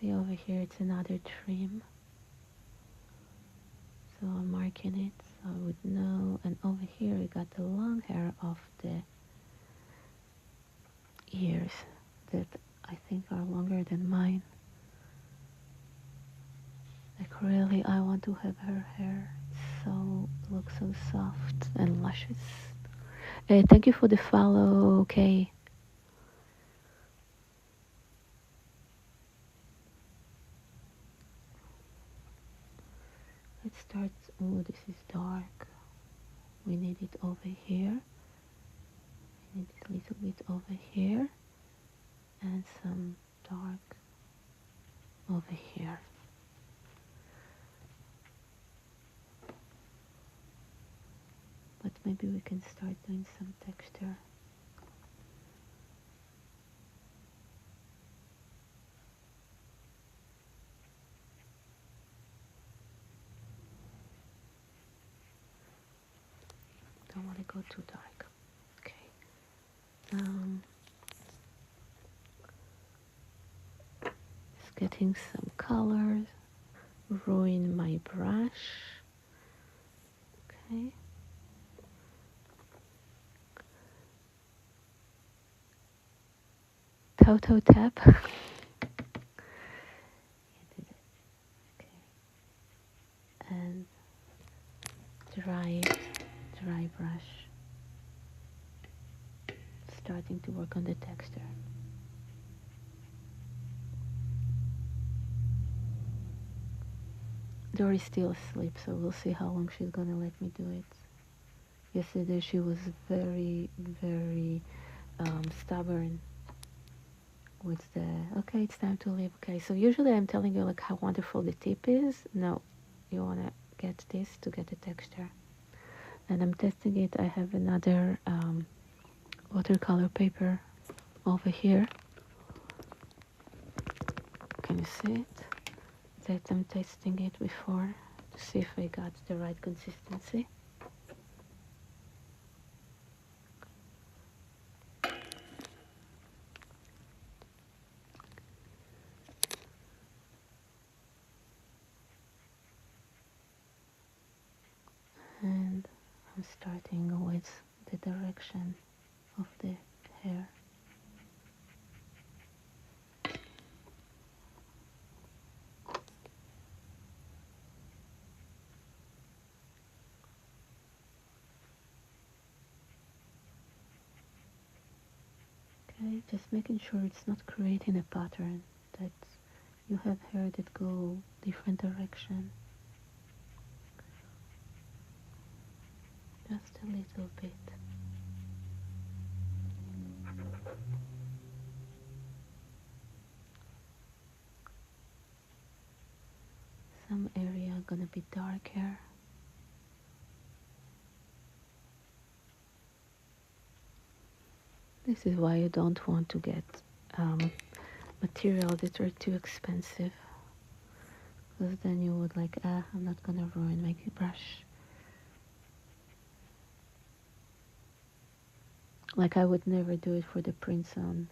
See over here, it's another trim. So I'm marking it so I would know. And over here, we got the long hair of the ears that I think are longer than mine. Like really, I want to have her hair so looks so soft and luscious. Thank you for the follow, okay. Let's start. Oh, this is dark. We need it over here. We need it a little bit over here. And some dark over here. But maybe we can start doing some texture. Don't want to go too dark. Okay. Just getting some colors. Ruin my brush. Okay. Toto tap. Okay. And dry brush. Starting to work on the texture. Dory's still asleep, so we'll see how long she's gonna let me do it. Yesterday she was very, very stubborn with the, okay, it's time to leave. Okay, so usually I'm telling you like how wonderful the tip is. No, you wanna get this to get the texture. And I'm testing it. I have another watercolor paper over here. Can you see it? That I'm testing it before to see if I got the right consistency. And I'm starting with the direction of the hair. Okay, just making sure it's not creating a pattern, that you have hair that go different direction. Just a little bit. Some area gonna be darker. This is why you don't want to get materials that are too expensive, because then you would like, I'm not gonna ruin my brush. Like I would never do it for the prints-on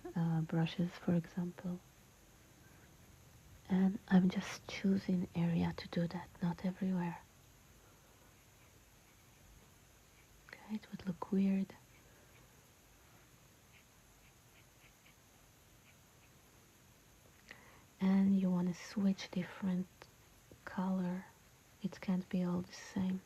brushes, for example. And I'm just choosing area to do that, not everywhere. Okay, it would look weird. And you want to switch different color. It can't be all the same.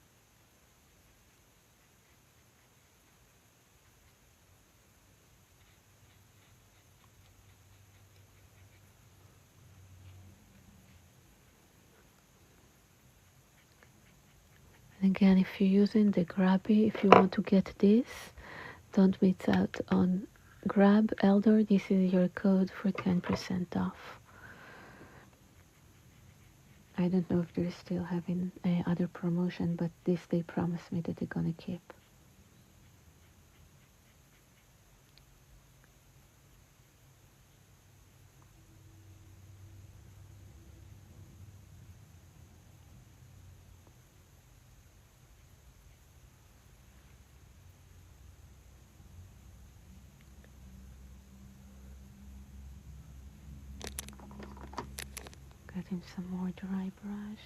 And again, if you're using the Grabby, if you want to get this, don't miss out on Grab Elder. This is your code for 10% off. I don't know if they're still having other promotion, but this they promised me that they're gonna keep. Getting some more dry brush.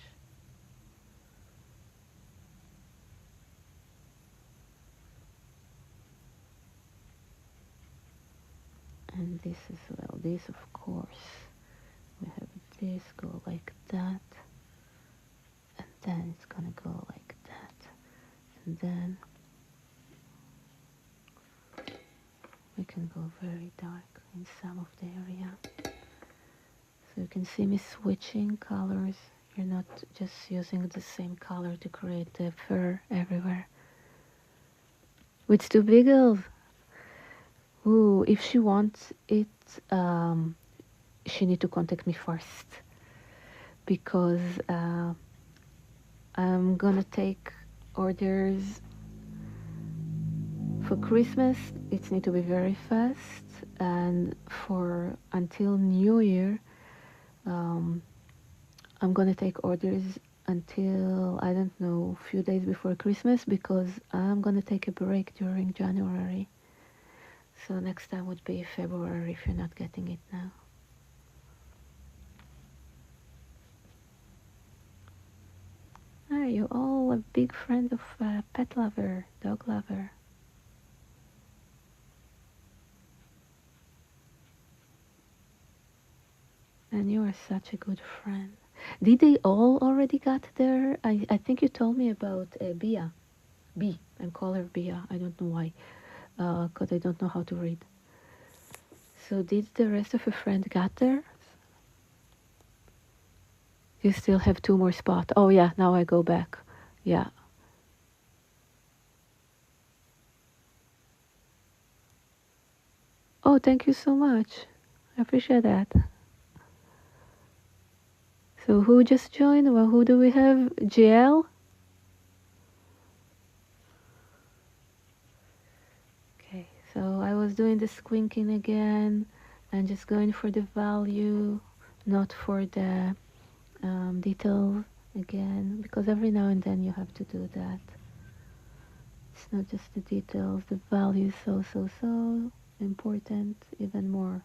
And this as well. This, of course, we have this go like that, and then it's gonna go like that, and then we can go very dark in some of the area. So you can see me switching colors. You're not just using the same color to create the fur everywhere. With two beagles. Ooh, if she wants it, she need to contact me first, because I'm gonna take orders for Christmas. It need to be very fast, and for until New Year, I'm gonna take orders until, I don't know, a few days before Christmas, because I'm gonna take a break during January. So next time would be February if you're not getting it now. Are you all a big friend of pet lover, dog lover? And you are such a good friend. Did they all already got there? I think you told me about Bia. B. I call her Bia. I don't know why. Because I don't know how to read. So did the rest of your friend got there? You still have two more spots. Oh yeah, now I go back. Yeah. Oh, thank you so much. I appreciate that. So who just joined? Well, who do we have? GL? Okay, so I was doing the squinking again and just going for the value, not for the detail again, because every now and then you have to do that. It's not just the details, the value is so important, even more.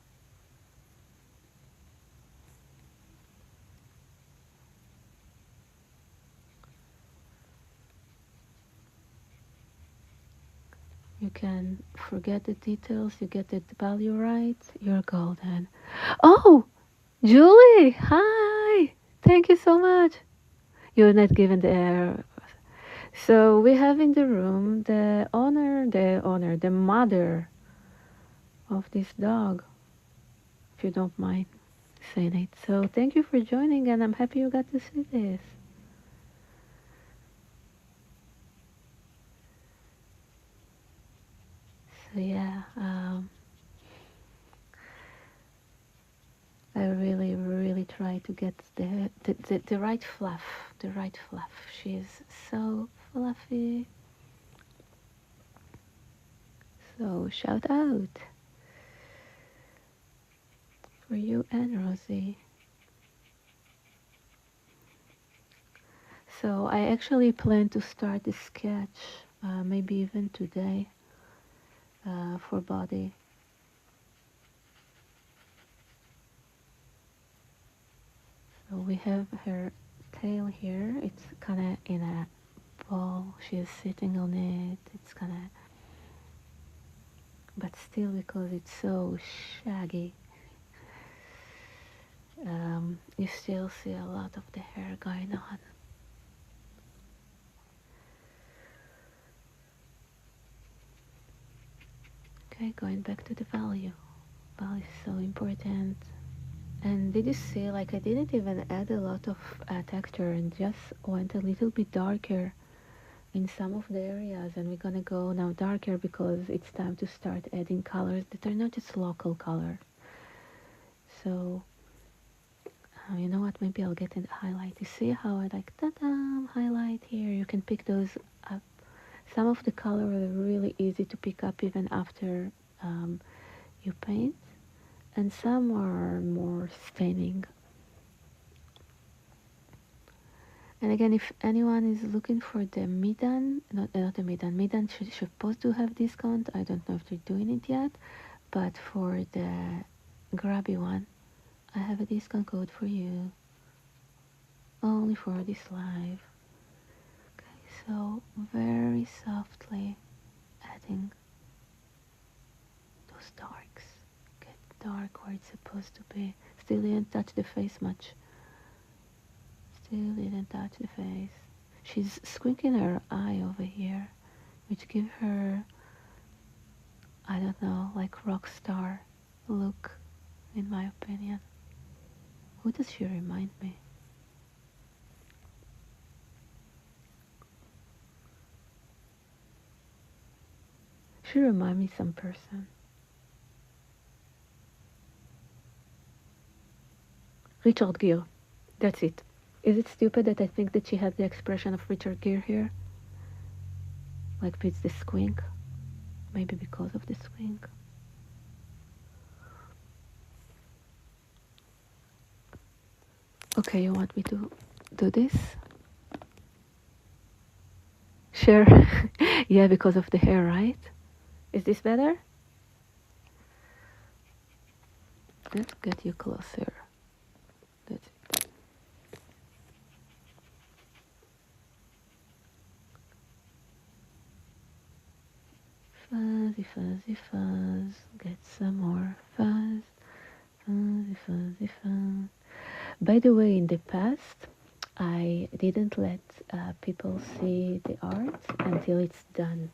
You can forget the details, you get the value right, you're golden. Oh, Julie, hi! Thank you so much. You're not given the air. So we have in the room the mother of this dog, if you don't mind saying it. So thank you for joining, and I'm happy you got to see this. So yeah, I really try to get the right fluff, the right fluff. She is so fluffy. So shout out for you and Rosie. So I actually plan to start the sketch, maybe even today, for body. So we have her tail here. It's kind of in a ball. She is sitting on it. It's kind of, but still, because it's so shaggy, you still see a lot of the hair going on. Okay, going back to the value. Value is so important. And did you see, I didn't even add a lot of texture and just went a little bit darker in some of the areas, and we're gonna go now darker because it's time to start adding colors that are not just local color. So you know what, maybe I'll get a highlight. You see how I like ta-da, highlight here. You can pick those up. Some of the color are really easy to pick up even after you paint, and some are more staining. And again, if anyone is looking for the Midan, not the Midan, Midan should supposed to have discount. I don't know if they're doing it yet, but for the grubby one, I have a discount code for you, only for this live. Okay, so very softly adding those darks. Get dark where it's supposed to be. Still didn't touch the face much. Still didn't touch the face. She's squinting her eye over here, which give her, I don't know, like rock star look, in my opinion. Who does she remind me? She remind me some person. Richard Gere. That's it. Is it stupid that I think that she has the expression of Richard Gere here? Like with the squink? Maybe because of the squink. Okay, you want me to do this? Sure. Yeah, because of the hair, right? Is this better? Let's get you closer. That's it. Fuzzy, fuzzy, fuzz. Get some more fuzz. Fuzzy, fuzzy, fuzz. By the way, in the past, I didn't let people see the art until it's done.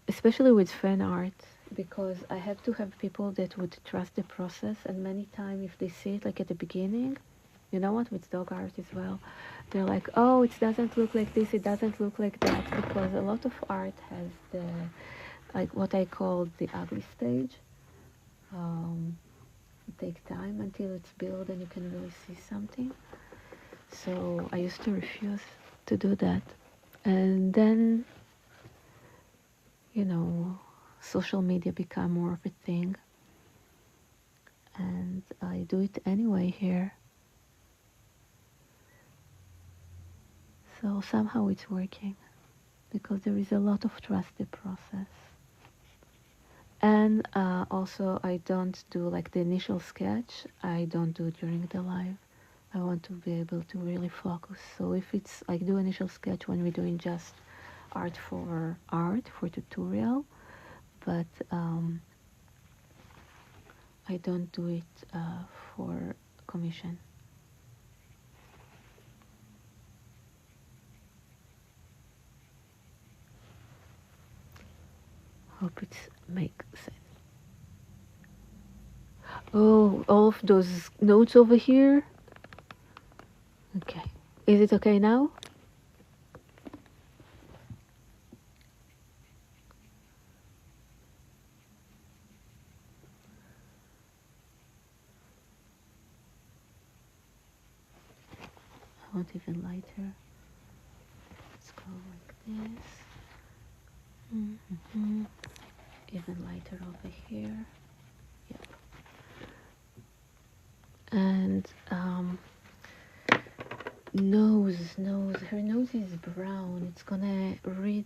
Especially with fan art, because I have to have people that would trust the process, and many times if they see it like at the beginning, you know what, with dog art as well, they're like, oh, it doesn't look like this, it doesn't look like that, because a lot of art has the, like what I call the ugly stage. It takes time until it's built and you can really see something. So I used to refuse to do that. And then, you know, social media become more of a thing. And I do it anyway here. So somehow it's working because there is a lot of trusted process. And also I don't do like the initial sketch, I don't do during the live. I want to be able to really focus. So if it's like do initial sketch when we're doing just art, for tutorial, but I don't do it for commission. Hope it makes sense. Oh, all of those notes over here. Okay. Is it okay now? I want even lighter. Let's go like this. Even lighter over here. Yep. And nose. Her nose is brown. It's gonna read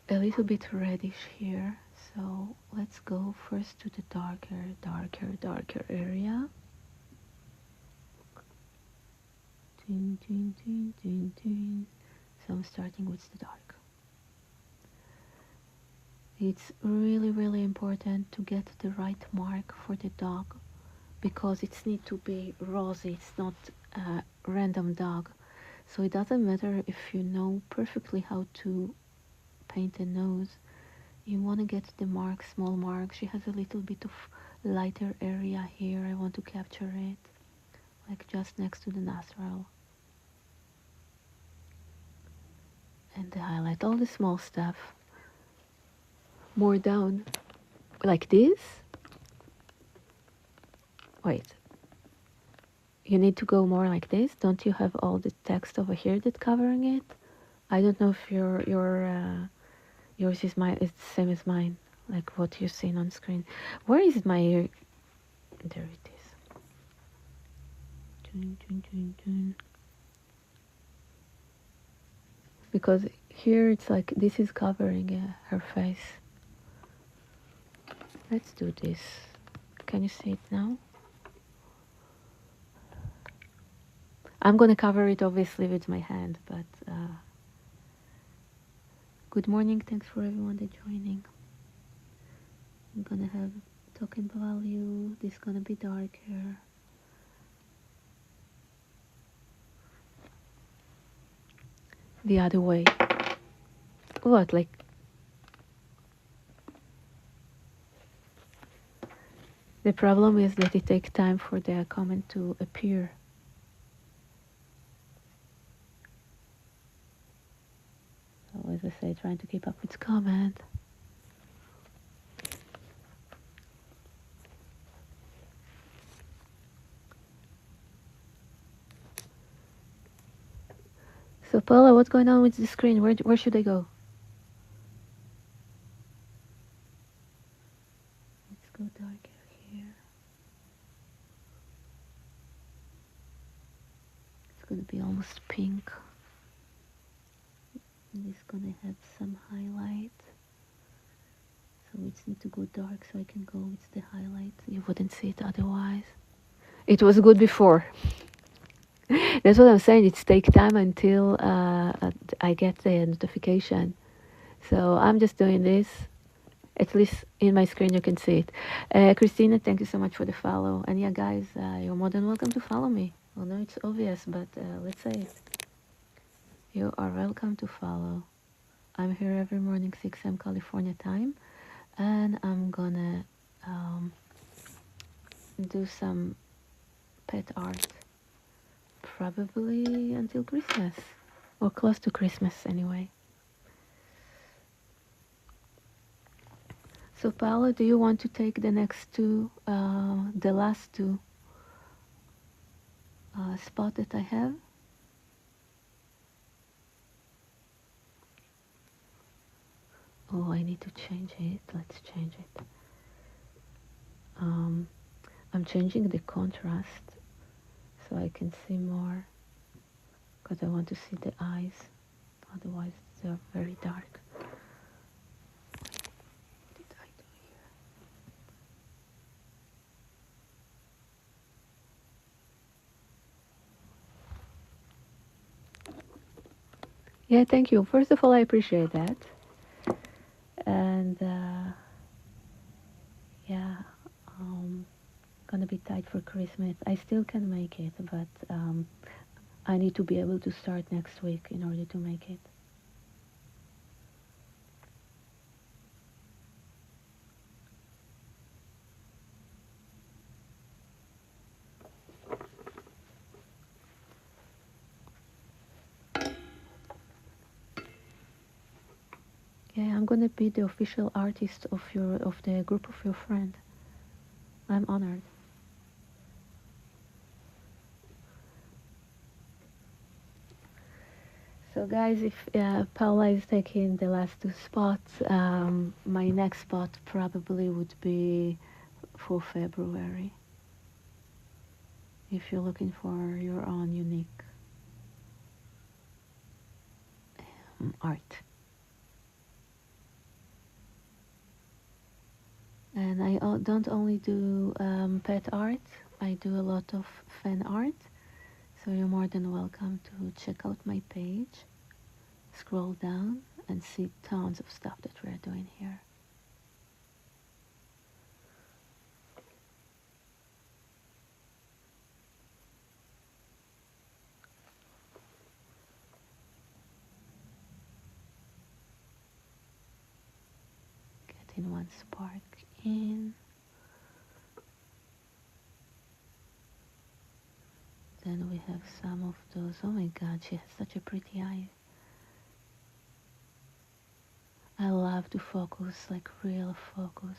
a little bit reddish here. So let's go first to the darker area. So I'm starting with the dark. It's really important to get the right mark for the dog because it needs to be rosy. It's not a random dog. So it doesn't matter if you know perfectly how to paint a nose. You want to get the mark, small mark. She has a little bit of lighter area here. I want to capture it. like just next to the nostril. And the highlight, all the small stuff. More down, like this. Wait, you need to go more like this. Don't you have all the text over here that's covering it? I don't know if yours is it's the same as mine, like what you're seeing on screen. Where is my? There it is. Because here it's like this is covering her face. Let's do this. Can you see it now? I'm gonna cover it obviously with my hand, but good morning. Thanks for everyone that's joining. I'm gonna have token value. This is gonna be darker. The other way. What, like? The problem is that it takes time for the comment to appear. So as I say, trying to keep up with comment. So Paula, what's going on with the screen? Where should I go? Let's go darker here. It's gonna be almost pink. And it's gonna have some highlight. So it's need to go dark so I can go with the highlight. You wouldn't see it otherwise. It was good before. That's what I'm saying. It's take time until I get the notification. So I'm just doing this. At least in my screen you can see it. Christina, thank you so much for the follow. And yeah, guys, you're more than welcome to follow me. I know it's obvious, but let's say it. You are welcome to follow. I'm here every morning, 6 a.m. California time, and I'm gonna do some pet art probably until Christmas, or close to Christmas anyway. So Paula, do you want to take the next two, the last two spot that I have? Oh, I need to change it. Let's change it. I'm changing the contrast so I can see more, because I want to see the eyes. Otherwise, they're very dark. What did I do here? Yeah, thank you. First of all, I appreciate that. And yeah, gonna be tight for Christmas. I still can make it, but I need to be able to start next week in order to make it. Yeah, I'm gonna be the official artist of the group of your friend. I'm honored. So guys, if Paula is taking the last two spots, my next spot probably would be for February. If you're looking for your own unique art. And I don't only do pet art, I do a lot of fan art. So you're more than welcome to check out my page, scroll down, and see tons of stuff that we're doing here. Getting one spark in. some of those. Oh my god, she has such a pretty eye. I love to focus, like real focus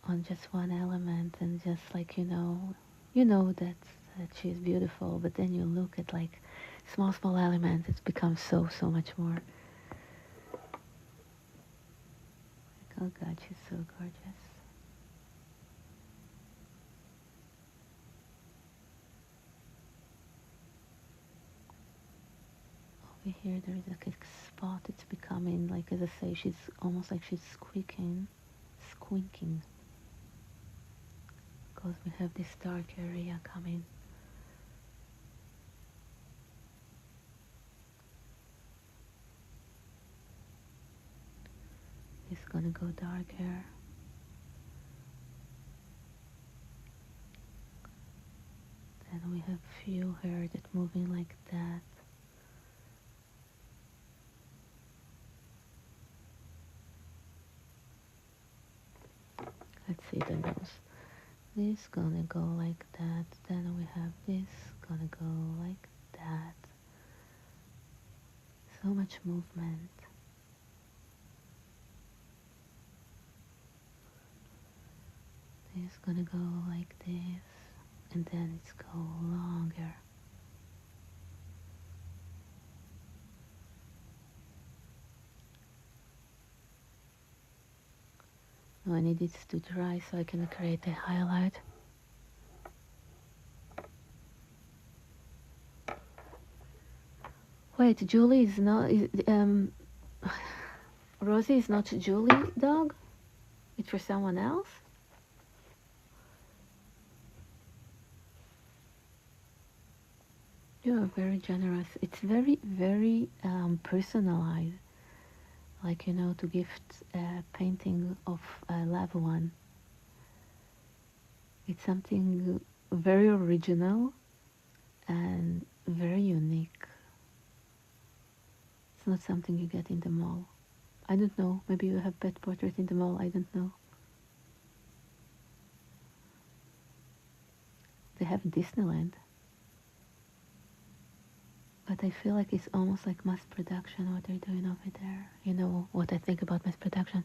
on just one element and just like, you know that she's beautiful, but then you look at like small elements, it becomes so much more. Like, oh god, she's so gorgeous. Over here there is like a spot, it's becoming like, as I say, she's almost like she's squinking, because we have this dark area coming. It's gonna go darker. Then we have few hair that moving like that. Let's see the nose. This gonna go like that. Then we have this gonna go like that. So much movement. This gonna go like this, and then it's go longer. Now I need it to dry so I can create a highlight. Wait, Julie is not, Rosie is not Julie dog? It's for someone else? You are very generous. It's very personalized. Like, to gift a painting of a loved one. It's something very original and very unique. It's not something you get in the mall. I don't know, maybe you have pet portrait in the mall, I don't know. They have Disneyland. But I feel like it's almost like mass production, what they're doing over there. You know what I think about mass production.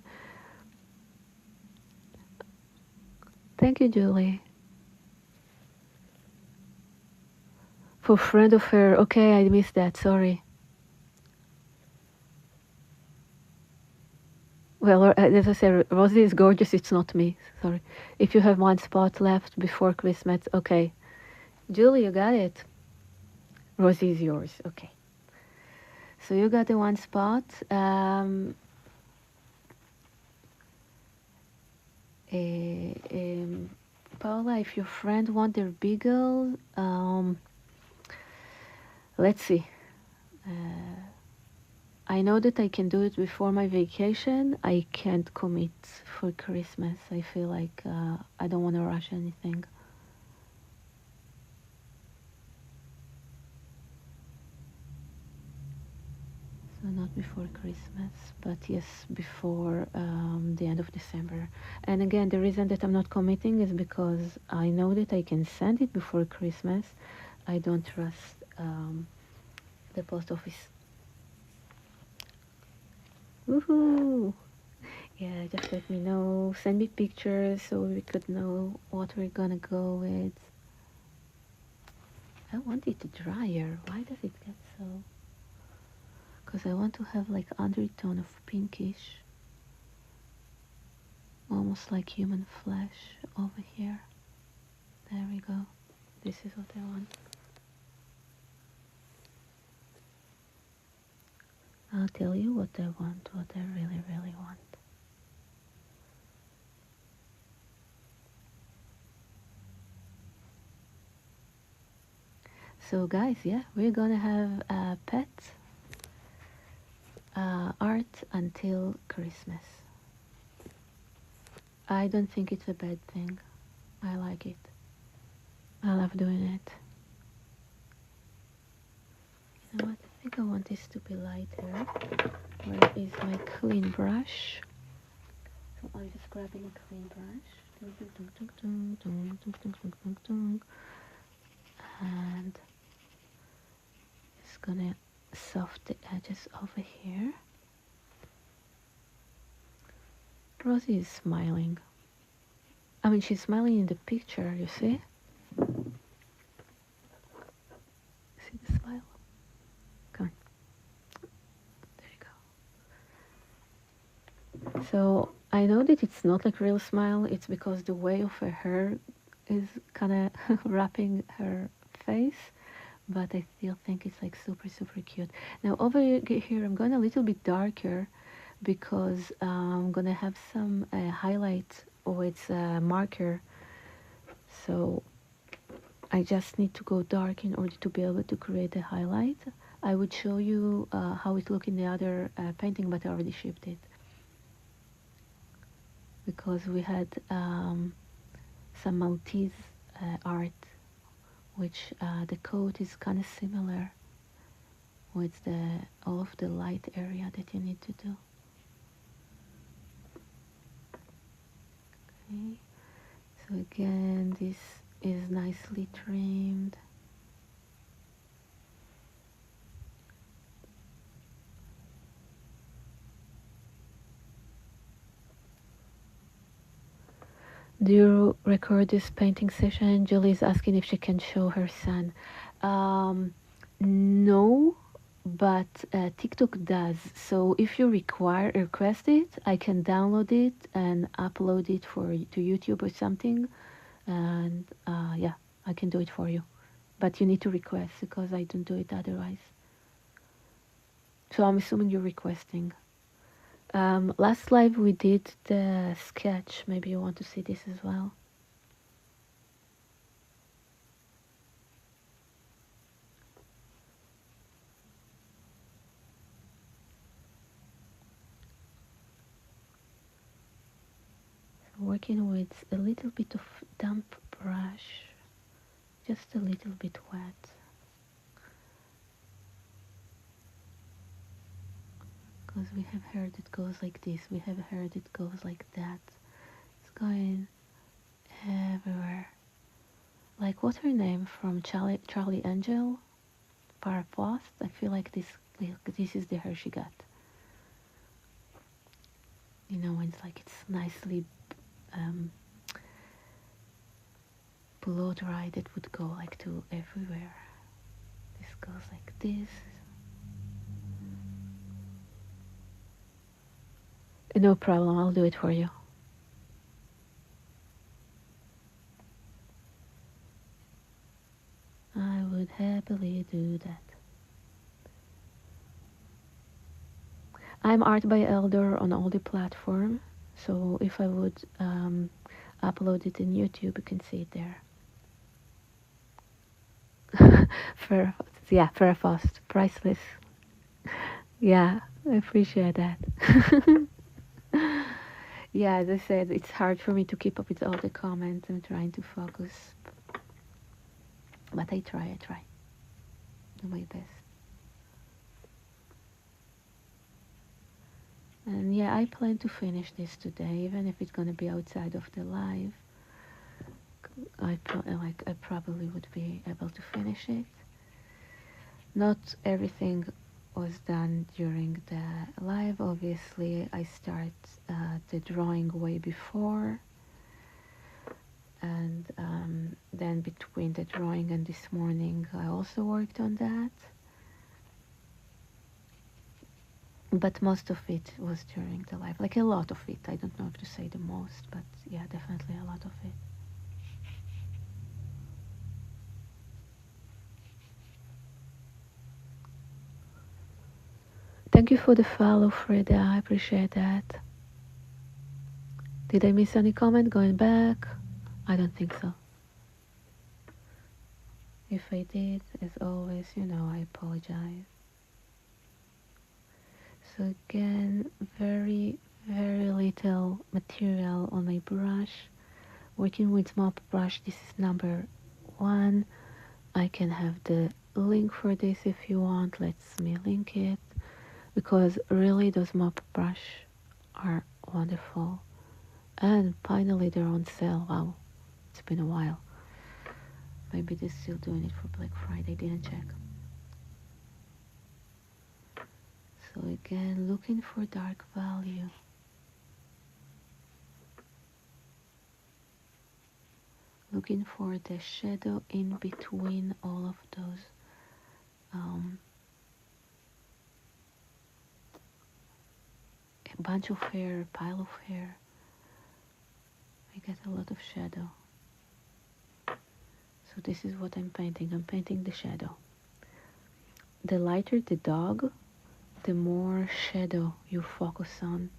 Thank you, Julie. For friend of her, okay, I missed that, sorry. Well, as I said, Rosie is gorgeous, it's not me, sorry. If you have one spot left before Christmas, okay. Julie, you got it. Rosie is yours, okay. So you got the one spot. Paula, if your friend want their beagle, let's see. I know that I can do it before my vacation. I can't commit for Christmas. I feel like I don't want to rush anything. So not before Christmas, but yes, before the end of December. And again, the reason that I'm not committing is because I know that I can send it before Christmas. I don't trust the post office. Woohoo! Yeah, just let me know. Send me pictures so we could know what we're gonna go with. I want it drier. Why does it get so? Because I want to have like undertone of pinkish, almost like human flesh over here. There we go. This is what I want. I'll tell you what I want, what I really want. So guys, yeah, we're gonna have a pet art until Christmas. I don't think it's a bad thing. I like it. I love doing it. You know what? I think I want this to be lighter. Where is my clean brush? So I'm just grabbing a clean brush. and just gonna soft the edges over here. Rosie is smiling. I mean, she's smiling in the picture, you see? See the smile? Come on. There you go. So I know that it's not like real smile. It's because the way of her hair is kind of wrapping her face. But I still think it's like super, super cute. Now over here, I'm going a little bit darker because I'm going to have some highlight with marker. So I just need to go dark in order to be able to create a highlight. I would show you how it looked in the other painting, but I already shipped it. Because we had some Maltese art, which the coat is kind of similar with all of the light area that you need to do. Okay, so again, this is nicely trimmed. Do you record this painting session? Julie is asking if she can show her son. No, but TikTok does. So if you request it, I can download it and upload it to YouTube or something, and yeah, I can do it for you. But you need to request because I don't do it otherwise. So I'm assuming you're requesting. Last live we did the sketch. Maybe you want to see this as well. Working with a little bit of damp brush, just a little bit wet. Because we have hair that goes like this, we have hair that goes like that. It's going everywhere. Like, what's her name from Charlie Angel? Parapost? I feel like this is the hair she got. You know, when it's like it's nicely blow dry, that would go like to everywhere. This goes like this. No problem, I'll do it for you. I would happily do that. I'm Art by Elder on all the platforms, so if I would upload it in YouTube, you can see it there. Yeah, very fast, priceless. Yeah, I appreciate that. Yeah, as I said, it's hard for me to keep up with all the comments. I'm trying to focus, but I try. Do my best. And yeah, I plan to finish this today, even if it's gonna be outside of the live. I probably would be able to finish it. Not everything was done during the live. Obviously, I start the drawing way before, and then between the drawing and this morning, I also worked on that. But most of it was during the live, like a lot of it. I don't know if to say the most, but yeah, definitely a lot of it. Thank you for the follow, Frida. I appreciate that. Did I miss any comment going back? I don't think so. If I did, as always, you know, I apologize. So again, very, very little material on my brush. Working with mop brush, this is number 1. I can have the link for this if you want. Let me link it, because really those mop brush are wonderful. And finally they're on sale. Wow, it's been a while. Maybe they're still doing it for Black Friday, didn't check. So again, looking for dark value. Looking for the shadow in between all of those a bunch of hair, a pile of hair. I get a lot of shadow. So this is what I'm painting. I'm painting the shadow. The lighter the dog, the more shadow you focus on,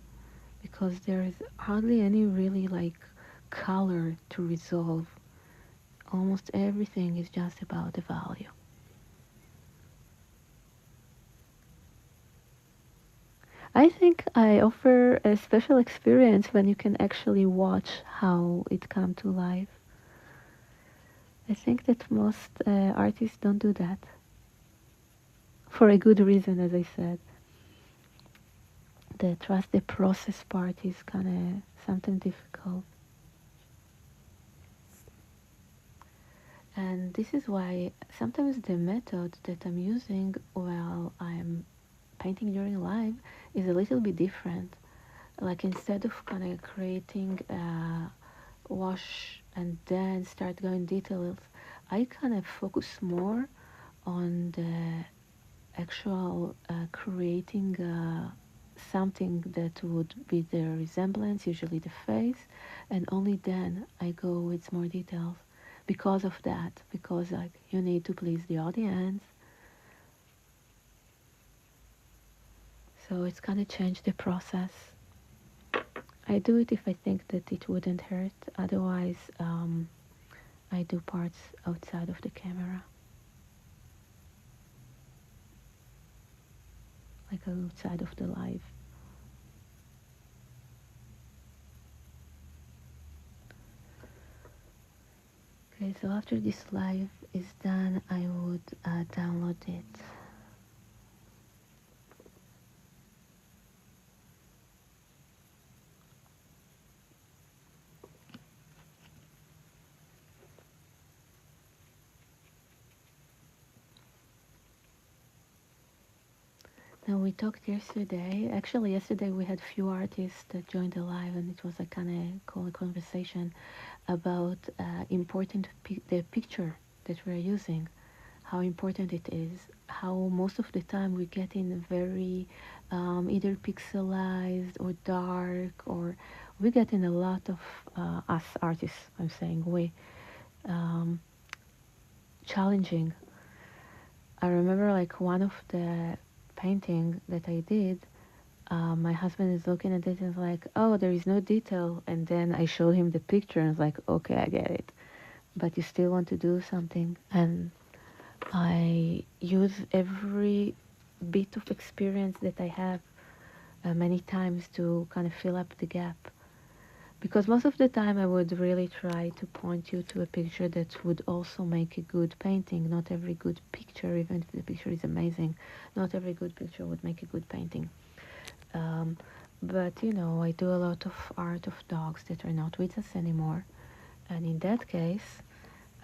because there is hardly any really like color to resolve. Almost everything is just about the value. I think I offer a special experience when you can actually watch how it come to life. I think that most artists don't do that. For a good reason, as I said. The trust the process part is kind of something difficult. And this is why sometimes the method that I'm using while I'm painting during live is a little bit different. Like instead of kind of creating a wash and then start going details, I kind of focus more on the actual creating something that would be the resemblance, usually the face, and only then I go with more details because of that, because like you need to please the audience. So it's kind of changed the process. I do it if I think that it wouldn't hurt. Otherwise, I do parts outside of the camera, like outside of the live. Okay, so after this live is done, I would download it. Now we talked yesterday. Actually, yesterday we had few artists that joined the live, and it was a kind of cool conversation about the picture that we're using, how important it is, how most of the time we get in very either pixelized or dark, or we get in a lot of us artists. I'm saying we challenging. I remember like one of the painting that I did, my husband is looking at it and is like, oh, there is no detail. And then I showed him the picture and was like, okay, I get it. But you still want to do something. And I use every bit of experience that I have many times to kind of fill up the gap. Because most of the time I would really try to point you to a picture that would also make a good painting. Not every good picture, even if the picture is amazing, not every good picture would make a good painting. But you know, I do a lot of art of dogs that are not with us anymore. And in that case,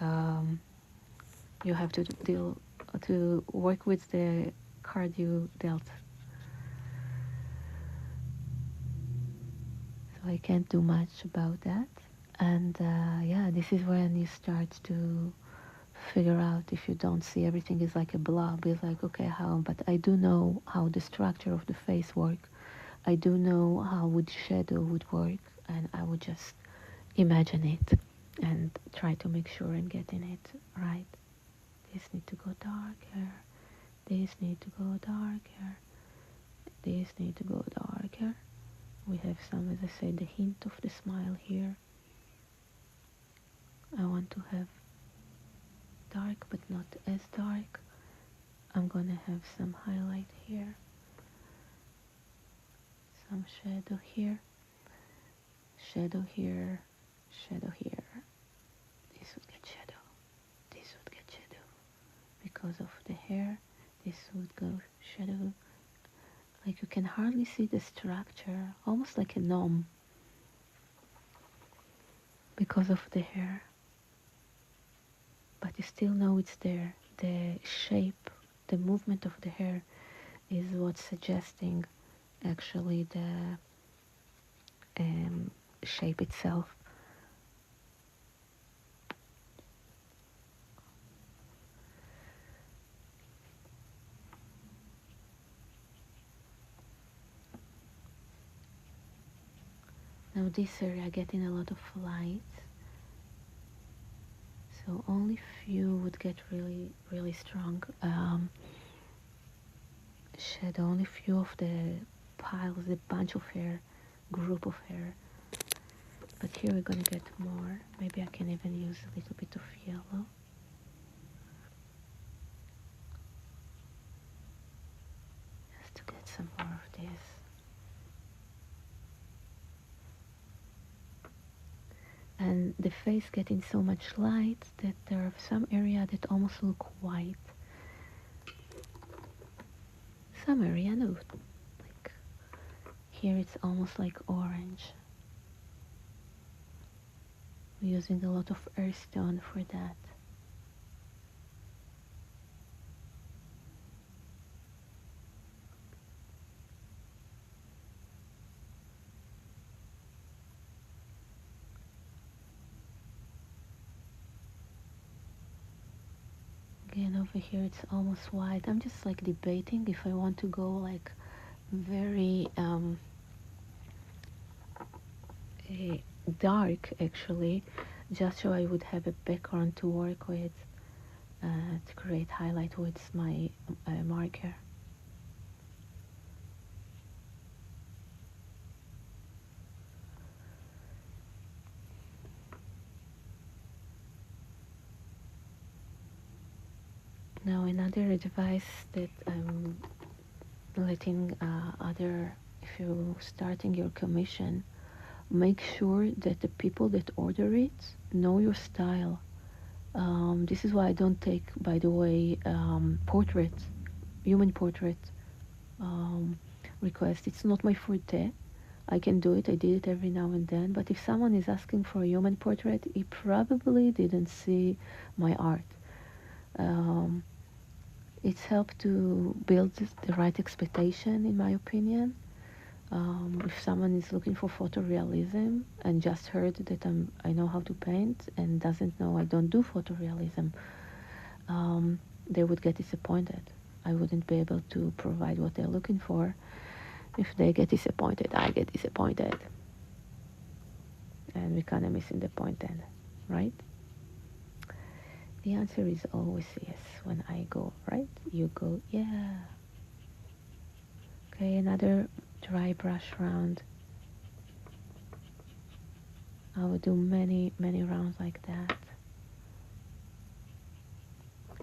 you have to work with the card you dealt. So I can't do much about that. And yeah, this is when you start to figure out, if you don't see everything is like a blob, it's like, okay, how? But I do know how the structure of the face work. I do know how would shadow would work, and I would just imagine it and try to make sure I'm getting it right. This need to go darker. This need to go darker. This need to go darker. We have some, as I said, the hint of the smile here. I want to have dark, but not as dark. I'm gonna have some highlight here, some shadow here, shadow here, shadow here. This would get shadow. This would get shadow. Because of the hair, this would go shadow. Like you can hardly see the structure, almost like a gnome. Because of the hair. but you still know it's there. The shape, the movement of the hair is what's suggesting actually the shape itself. Now this area getting a lot of light, so only few would get really strong shadow. Only few of the piles, the bunch of hair, group of hair. But here we're gonna get more. Maybe I can even use a little bit of yellow. Just to get some more of this. And the face getting so much light that there are some area that almost look white. Some area, no, like here it's almost like orange. We're using a lot of earth tone for that. Again, over here it's almost white. I'm just like debating if I want to go like very dark actually, just so I would have a background to work with to create highlight with my marker. Now another advice that I'm letting if you're starting your commission, make sure that the people that order it know your style. This is why I don't take, by the way, portrait, human portrait request. It's not my forte. I can do it. I did it every now and then. But if someone is asking for a human portrait, he probably didn't see my art. It's helped to build the right expectation, in my opinion. If someone is looking for photorealism and just heard that I know how to paint and doesn't know I don't do photorealism, they would get disappointed. I wouldn't be able to provide what they're looking for. If they get disappointed, I get disappointed. And we're kind of missing the point then, right? The answer is always yes. When I go, right? You go, yeah. Okay, another dry brush round. I will do many rounds like that.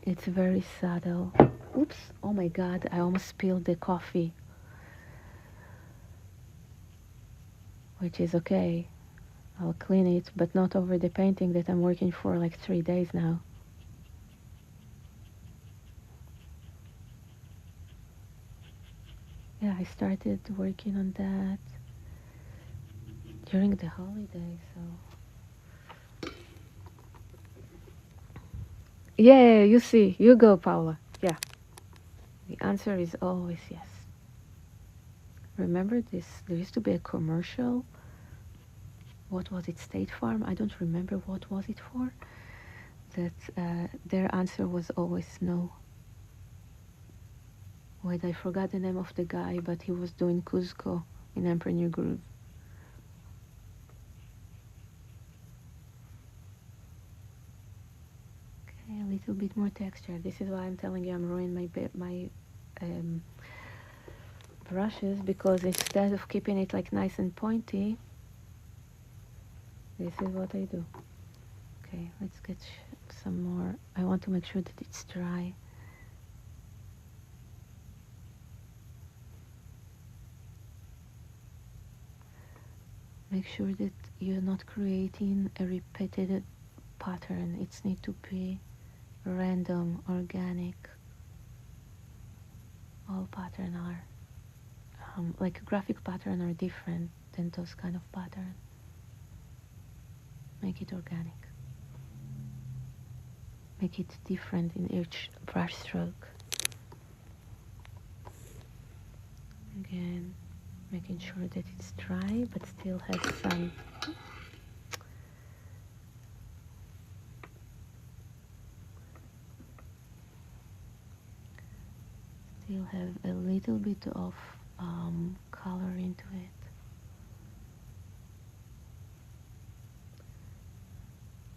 It's very subtle. Oops, oh my god, I almost spilled the coffee. Which is okay. I'll clean it, but not over the painting that I'm working for like 3 days now. Yeah, I started working on that during the holiday, so. Yeah, you see. You go, Paula. Yeah. The answer is always yes. Remember this? There used to be a commercial. What was it? State Farm? I don't remember what was it for. That their answer was always no. Wait, I forgot the name of the guy, but he was doing Cusco in Emperor Groove. Okay, a little bit more texture. This is why I'm telling you I'm ruining my brushes, because instead of keeping it like nice and pointy, this is what I do. Okay, let's get some more. I want to make sure that it's dry. Make sure that you're not creating a repeated pattern. It needs to be random, organic. All patterns are like graphic pattern are different than those kind of pattern. Make it organic. make it different in each brush stroke. Again, making sure that it's dry but still has some still have a little bit of color into it.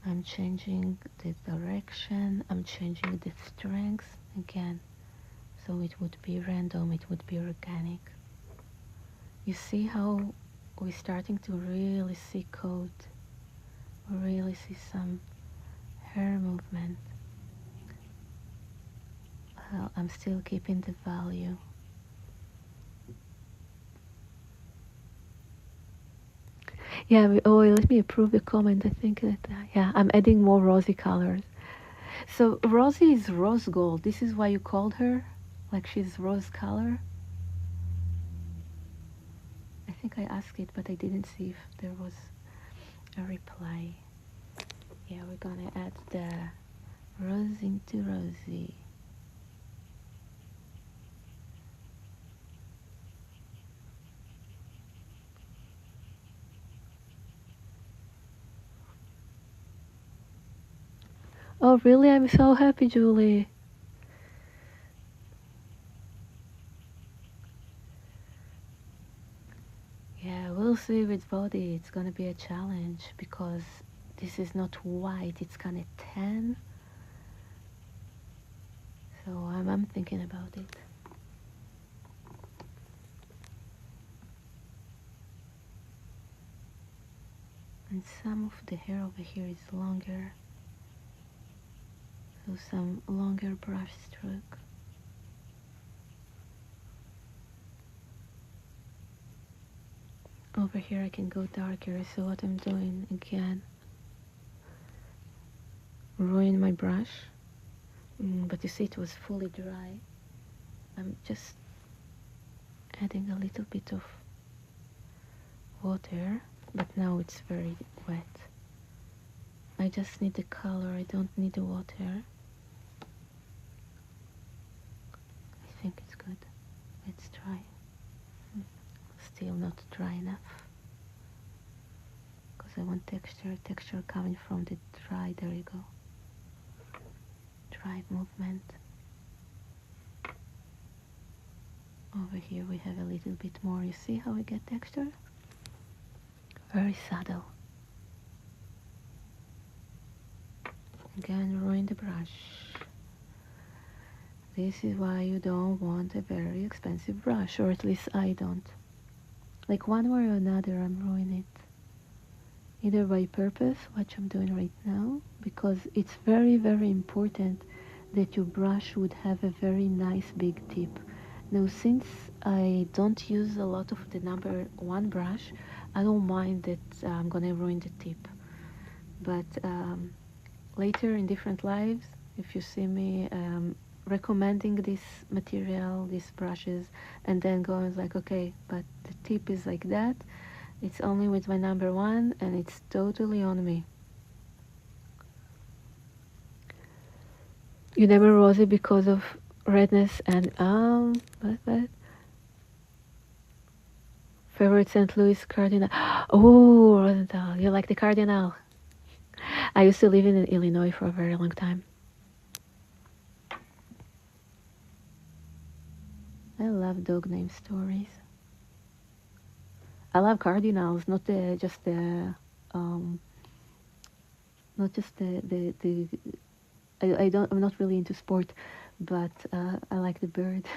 I'm changing the direction, I'm changing the strength again, so it would be random, it would be organic. You see how we're starting to really see coat, really see some hair movement. Well, I'm still keeping the value. Yeah, oh, let me approve the comment. I think that, yeah, I'm adding more rosy colors. So Rosie is rose gold. This is why you called her? Like she's rose color? I think I asked it, but I didn't see if there was a reply. Yeah, we're gonna add the rose into Rosie. Oh, really? I'm so happy, Julie. Yeah, we'll see with body. It's gonna be a challenge because this is not white, it's kind of tan. So I'm thinking about it. And some of the hair over here is longer. So some longer brush stroke. Over here I can go darker, so what I'm doing again, ruin my brush, but you see it was fully dry. I'm just adding a little bit of water, but now it's very wet. I just need the color, I don't need the water. I think it's good. Let's try. Still not dry enough. Because I want texture coming from the dry, there you go. Dry movement. Over here we have a little bit more. You see how we get texture? Very subtle. Again, ruin the brush. This is why you don't want a very expensive brush, or at least I don't. Like one way or another, I'm ruining it. Either by purpose, which I'm doing right now, because it's very, very important that your brush would have a very nice big tip. Now, since I don't use a lot of the number 1 brush, I don't mind that I'm gonna ruin the tip. But later in different lives, if you see me recommending this material, these brushes, and then going like, okay, but the tip is like that, it's only with my number 1 and it's totally on me. You never rosy because of redness and but favorite St. Louis cardinal. Oh, Rosenthal, you like the cardinal? I used to live in Illinois for a very long time. I love dog name stories. I love cardinals, not just the not just the I don't, I'm not really into sport, but I like the bird.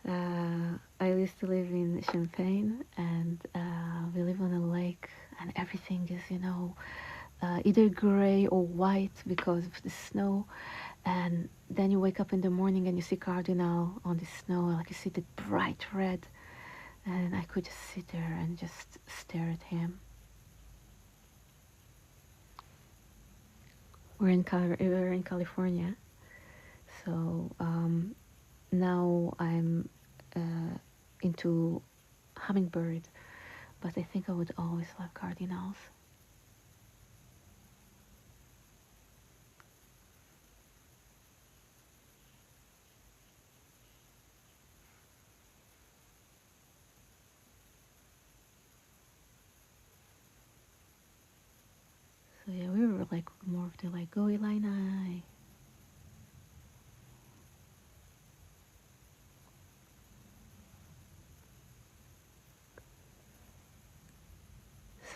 I used to live in Champagne, and we live on a lake, and everything is, you know, either gray or white because of the snow. And then you wake up in the morning and you see cardinal on the snow, like you see the bright red, and I could just sit there and just stare at him. We're in California, so now I'm into hummingbird, but I think I would always love cardinals. to like go Illini.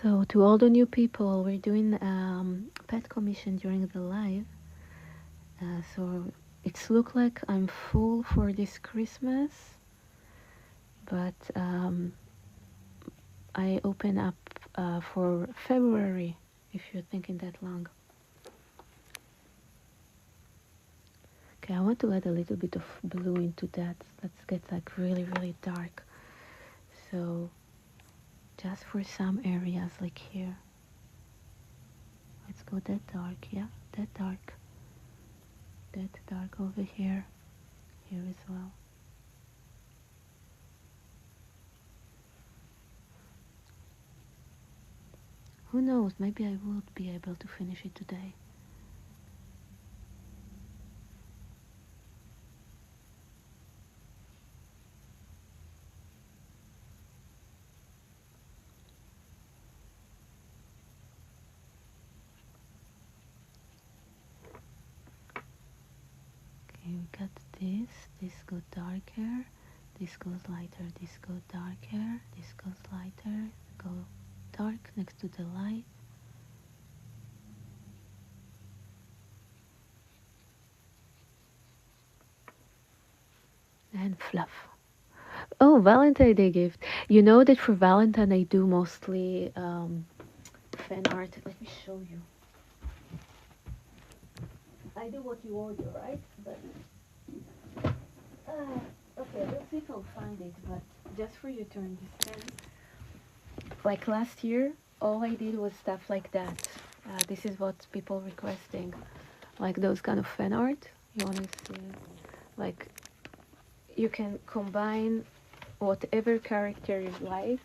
So to all the new people, we're doing pet commission during the live. So it's look like I'm full for this Christmas, but I open up for February if you're thinking that long. Okay, I want to add a little bit of blue into that. Let's get like really, really dark. So just for some areas like here. Let's go that dark, yeah, that dark. That dark over here. Here as well. Who knows, maybe I would be able to finish it today. Okay, we got this goes darker, this goes lighter, this goes darker, this goes lighter, go dark next to the light. And fluff. Oh, Valentine Day gift. You know that for Valentine I do mostly fan art. Let me show you. I do what you order, right? But okay, let's see if I'll find it. But just for you to understand, like last year, all I did was stuff like that. This is what people requesting, like those kind of fan art. You want to see, like, you can combine whatever character you like.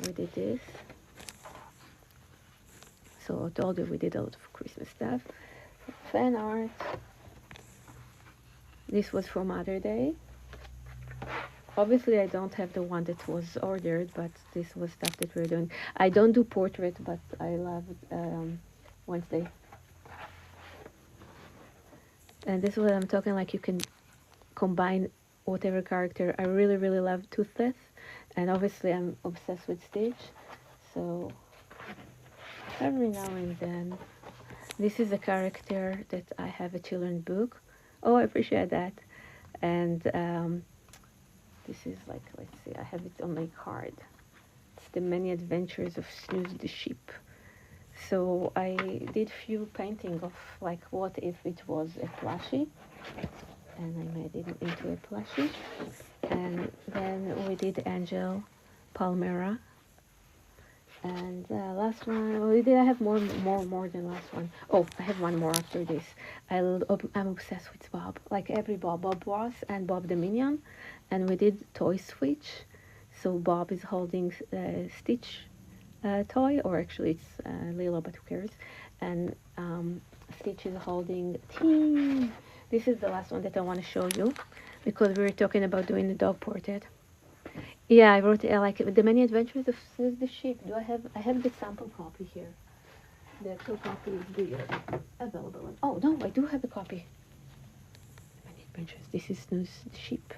We did this. So I told you we did a lot of Christmas stuff. Fan art. This was for Mother Day. Obviously I don't have the one that was ordered, but this was stuff that we're doing. I don't do portrait, but I love Wednesday. And this is what I'm talking, like you can combine whatever character. I really, really love Toothless, and obviously I'm obsessed with Stitch. So every now and then, this is a character that I have a children's book. Oh, I appreciate that. And this is like, let's see, I have it on my card. It's the many adventures of Snooze the sheep. So I did few painting of like what if it was a plushie, and I made it into a plushie. And then we did Angel Palmera. And last one, we did. I have more than last one. Oh, I have one more after this. I'm obsessed with Bob, like every Bob Ross and Bob the Minion, and we did toy switch. So Bob is holding Stitch toy, or actually it's Lilo, but who cares? And Stitch is holding Teen. This is the last one that I want to show you, because we were talking about doing the dog portrait. Yeah, I wrote like the many adventures of Snooze the sheep. I have the sample copy here. The actual copy is the available one. Oh no, I do have a copy. Many adventures. This is Snooze the sheep,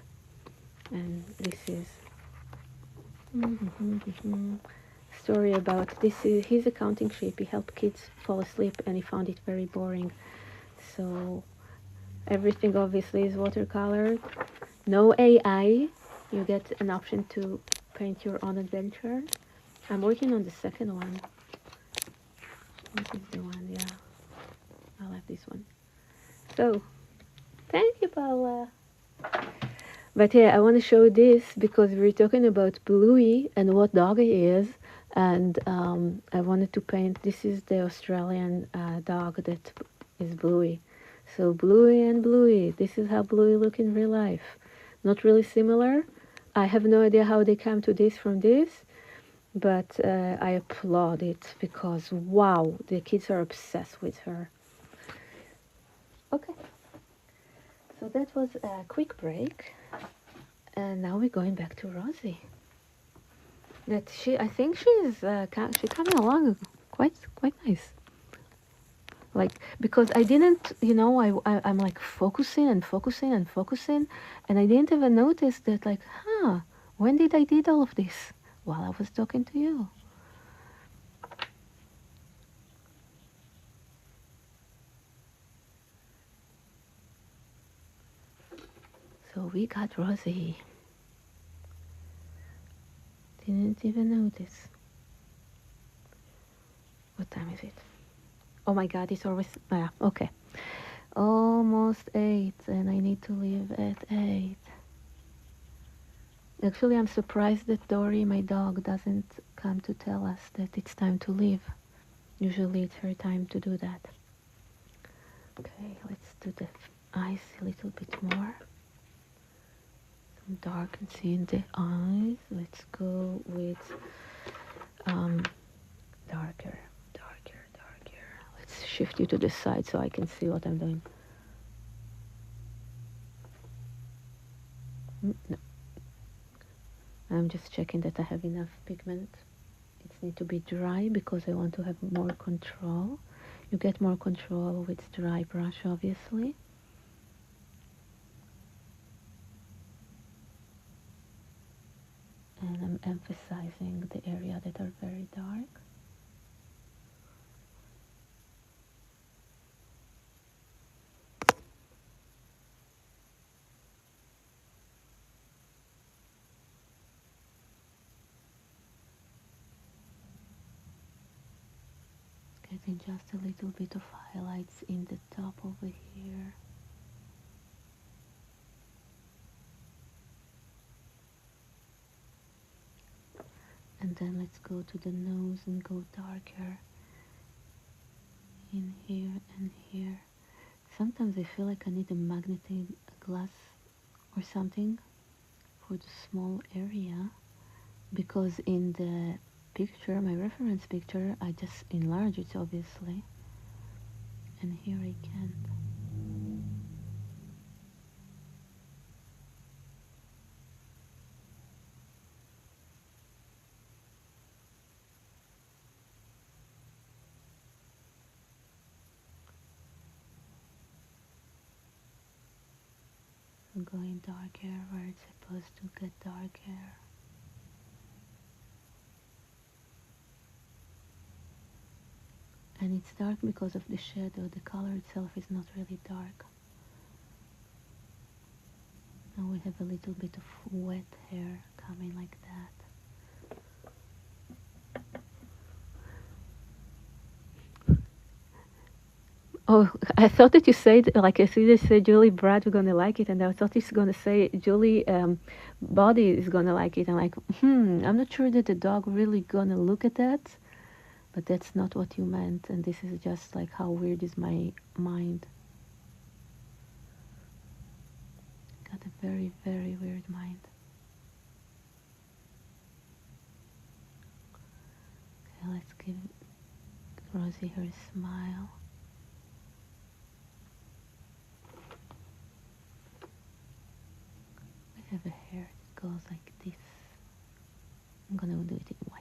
and this is story about this. Is his accounting sheep. He helped kids fall asleep, and he found it very boring. So everything obviously is watercolor. No AI. You get an option to paint your own adventure. I'm working on the second one. This is the one, yeah. I like this one. So, thank you, Paula. But yeah, I want to show this because we're talking about Bluey and what dog he is. And I wanted to paint, this is the Australian dog that is Bluey. So Bluey and Bluey, this is how Bluey look in real life. Not really similar. I have no idea how they come to this from this, but I applaud it because, wow, the kids are obsessed with her. Okay, so that was a quick break, and now we're going back to Rosie. I think she's coming along quite nice. Like, because I didn't, I'm like focusing and focusing and focusing, and I didn't even notice that, like, when did I did all of this? While I was talking to you. So we got Rosie. Didn't even notice. What time is it? Oh my God, it's always, yeah, okay. Almost 8, and I need to leave at 8. Actually, I'm surprised that Dory, my dog, doesn't come to tell us that it's time to leave. Usually it's her time to do that. Okay, let's do the eyes a little bit more. Some dark and see in the eyes. Let's go with darker, darker, darker. Let's shift you to the side so I can see what I'm doing. No. I'm just checking that I have enough pigment. It needs to be dry because I want to have more control. You get more control with dry brush, obviously. And I'm emphasizing the area that are very dark. Getting just a little bit of highlights in the top over here. And then let's go to the nose and go darker in here and here. Sometimes I feel like I need a magnifying glass or something for the small area, because in the picture, my reference picture, I just enlarge it obviously, and here I can't. I'm going darker where it's supposed to get darker. And it's dark because of the shadow. The color itself is not really dark. Now we have a little bit of wet hair coming like that. Oh, I thought that you said, like, I see they said Julie Brad, we're gonna like it, and I thought he's gonna say Julie Body is gonna like it. I'm like, I'm not sure that the dog really gonna look at that, but that's not what you meant, and this is just like how weird is my mind. Got a very, very weird mind. Okay, let's give Rosie her smile. I have a hair that goes like this. I'm gonna do it in white.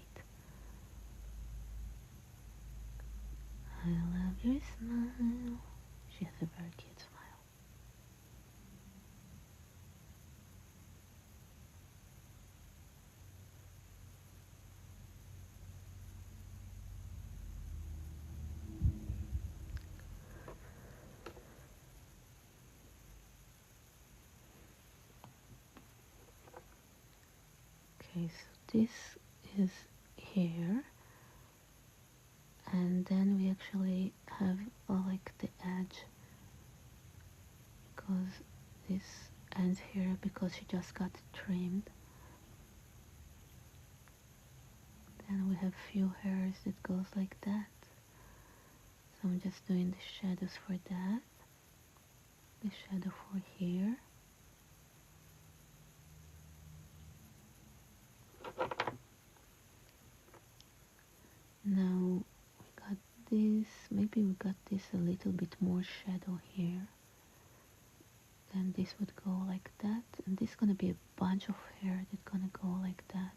I love your smile. She has a very cute smile. Okay, so this is here, and then we actually have like the edge, because this ends here because she just got trimmed. Then we have few hairs that goes like that. So I'm just doing the shadows for that. The shadow for here. Now we got this, maybe we got this a little bit more shadow here. Then this would go like that, and this is gonna be a bunch of hair that's gonna go like that.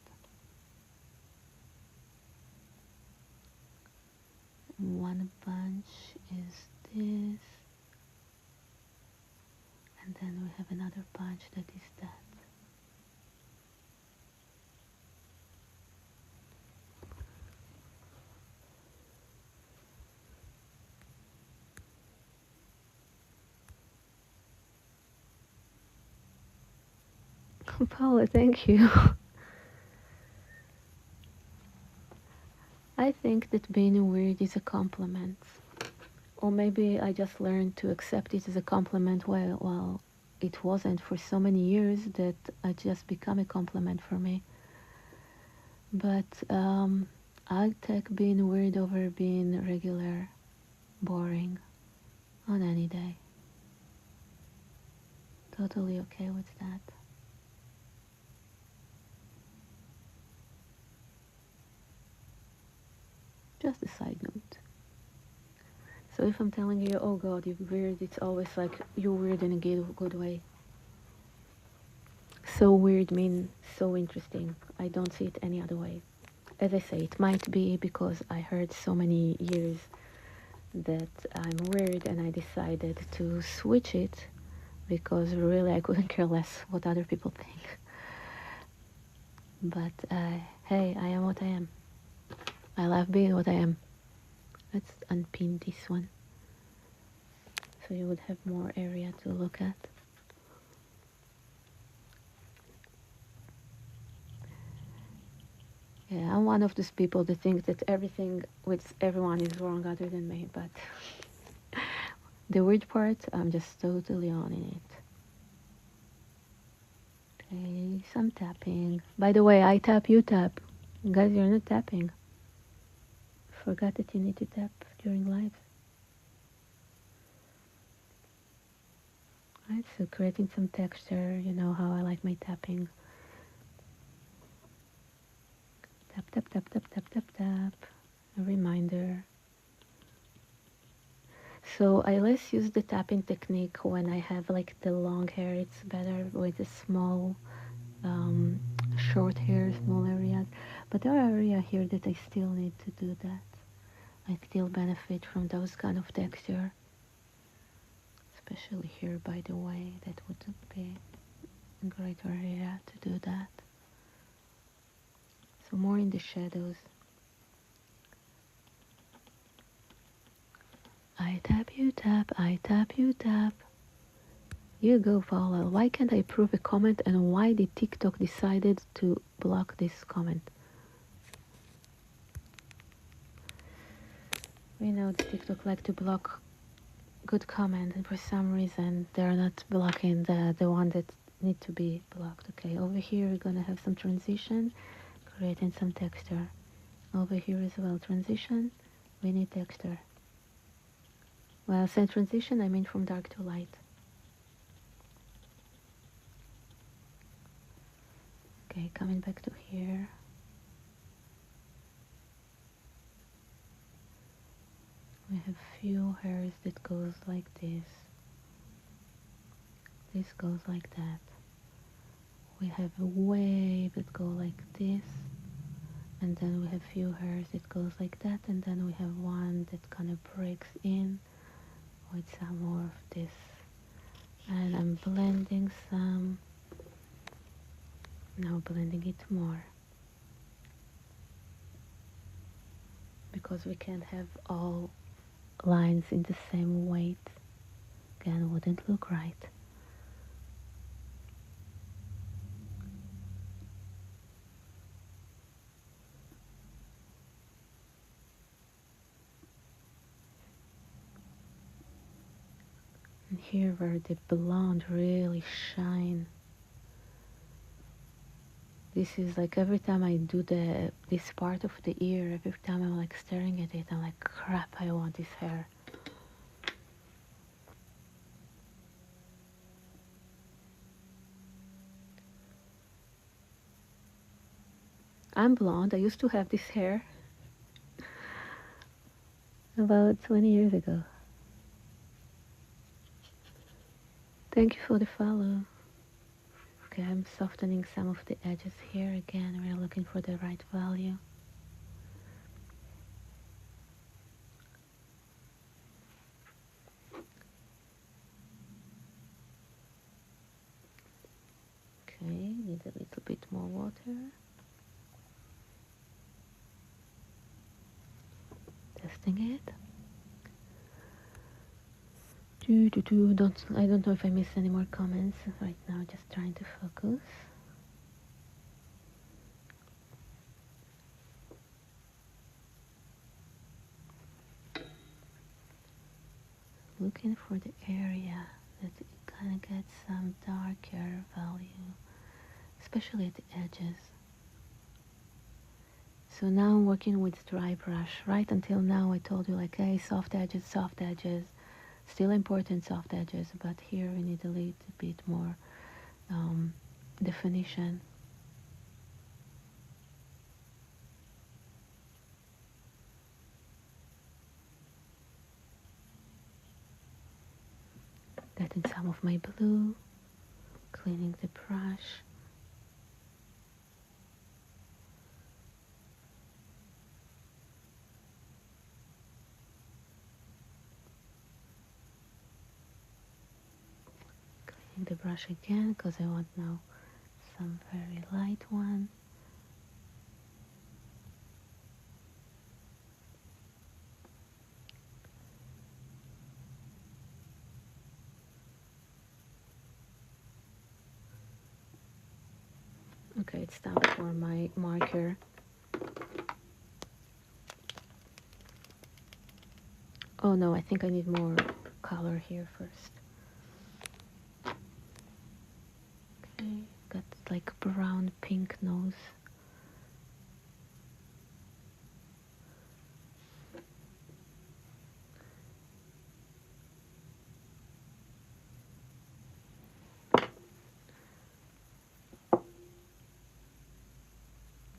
One bunch is this, and then we have another bunch that is that. Paula, thank you. I think that being weird is a compliment. Or maybe I just learned to accept it as a compliment while it wasn't for so many years that it just become a compliment for me. But I take being weird over being regular, boring, on any day. Totally okay with that. Just a side note. So if I'm telling you, oh God, you're weird, it's always like you're weird in a good way. So weird means so interesting. I don't see it any other way. As I say, it might be because I heard so many years that I'm weird and I decided to switch it because really I couldn't care less what other people think. But hey, I am what I am. I love being what I am. Let's unpin this one so you would have more area to look at. Yeah, I'm one of those people that think that everything with everyone is wrong other than me, but the weird part, I'm just totally on in it. Okay, some tapping. By the way, I tap, you tap. Guys, you're not tapping. Forgot that you need to tap during live. Right, so creating some texture, you know how I like my tapping. Tap, tap, tap, tap, tap, tap, tap. A reminder. So I less use the tapping technique when I have like the long hair. It's better with the small, um, short hair, small areas. But there are areas here that I still need to do that. I still benefit from those kind of texture. Especially here, by the way, that would be a great area to do that. So more in the shadows. I tap, you tap, I tap, you tap. You go, Paula. Why can't I prove a comment, and why did TikTok decided to block this comment? We know that TikTok like to block good comment, and for some reason they're not blocking the one that need to be blocked. Okay, over here we're gonna have some transition, creating some texture. Over here as well, transition, we need texture. Well, say transition, I mean from dark to light. Okay, coming back to here. We have few hairs that goes like this. This goes like that. We have a wave that go like this. And then we have few hairs that goes like that. And then we have one that kind of breaks in with some more of this. And I'm blending some. Now blending it more. Because we can't have all lines in the same weight. Again, wouldn't look right. And here where the blonde really shine. This is like every time I do this part of the ear, every time I'm like staring at it, I'm like, crap, I want this hair. I'm blonde. I used to have this hair about 20 years ago. Thank you for the follow. Okay, I'm softening some of the edges here again. We're looking for the right value. Okay, need a little bit more water. Testing it. I don't know if I missed any more comments right now, just trying to focus. Looking for the area that it kind of gets some darker value, especially at the edges. So now I'm working with dry brush. Right until now I told you like, hey, soft edges, still important soft edges, but here we need a little bit more definition. Getting some of my blue, cleaning the brush. Cleaning the brush again because I want now some very light one. Okay, it's time for my marker. Oh no, I think I need more color here first. Okay, got like brown pink nose.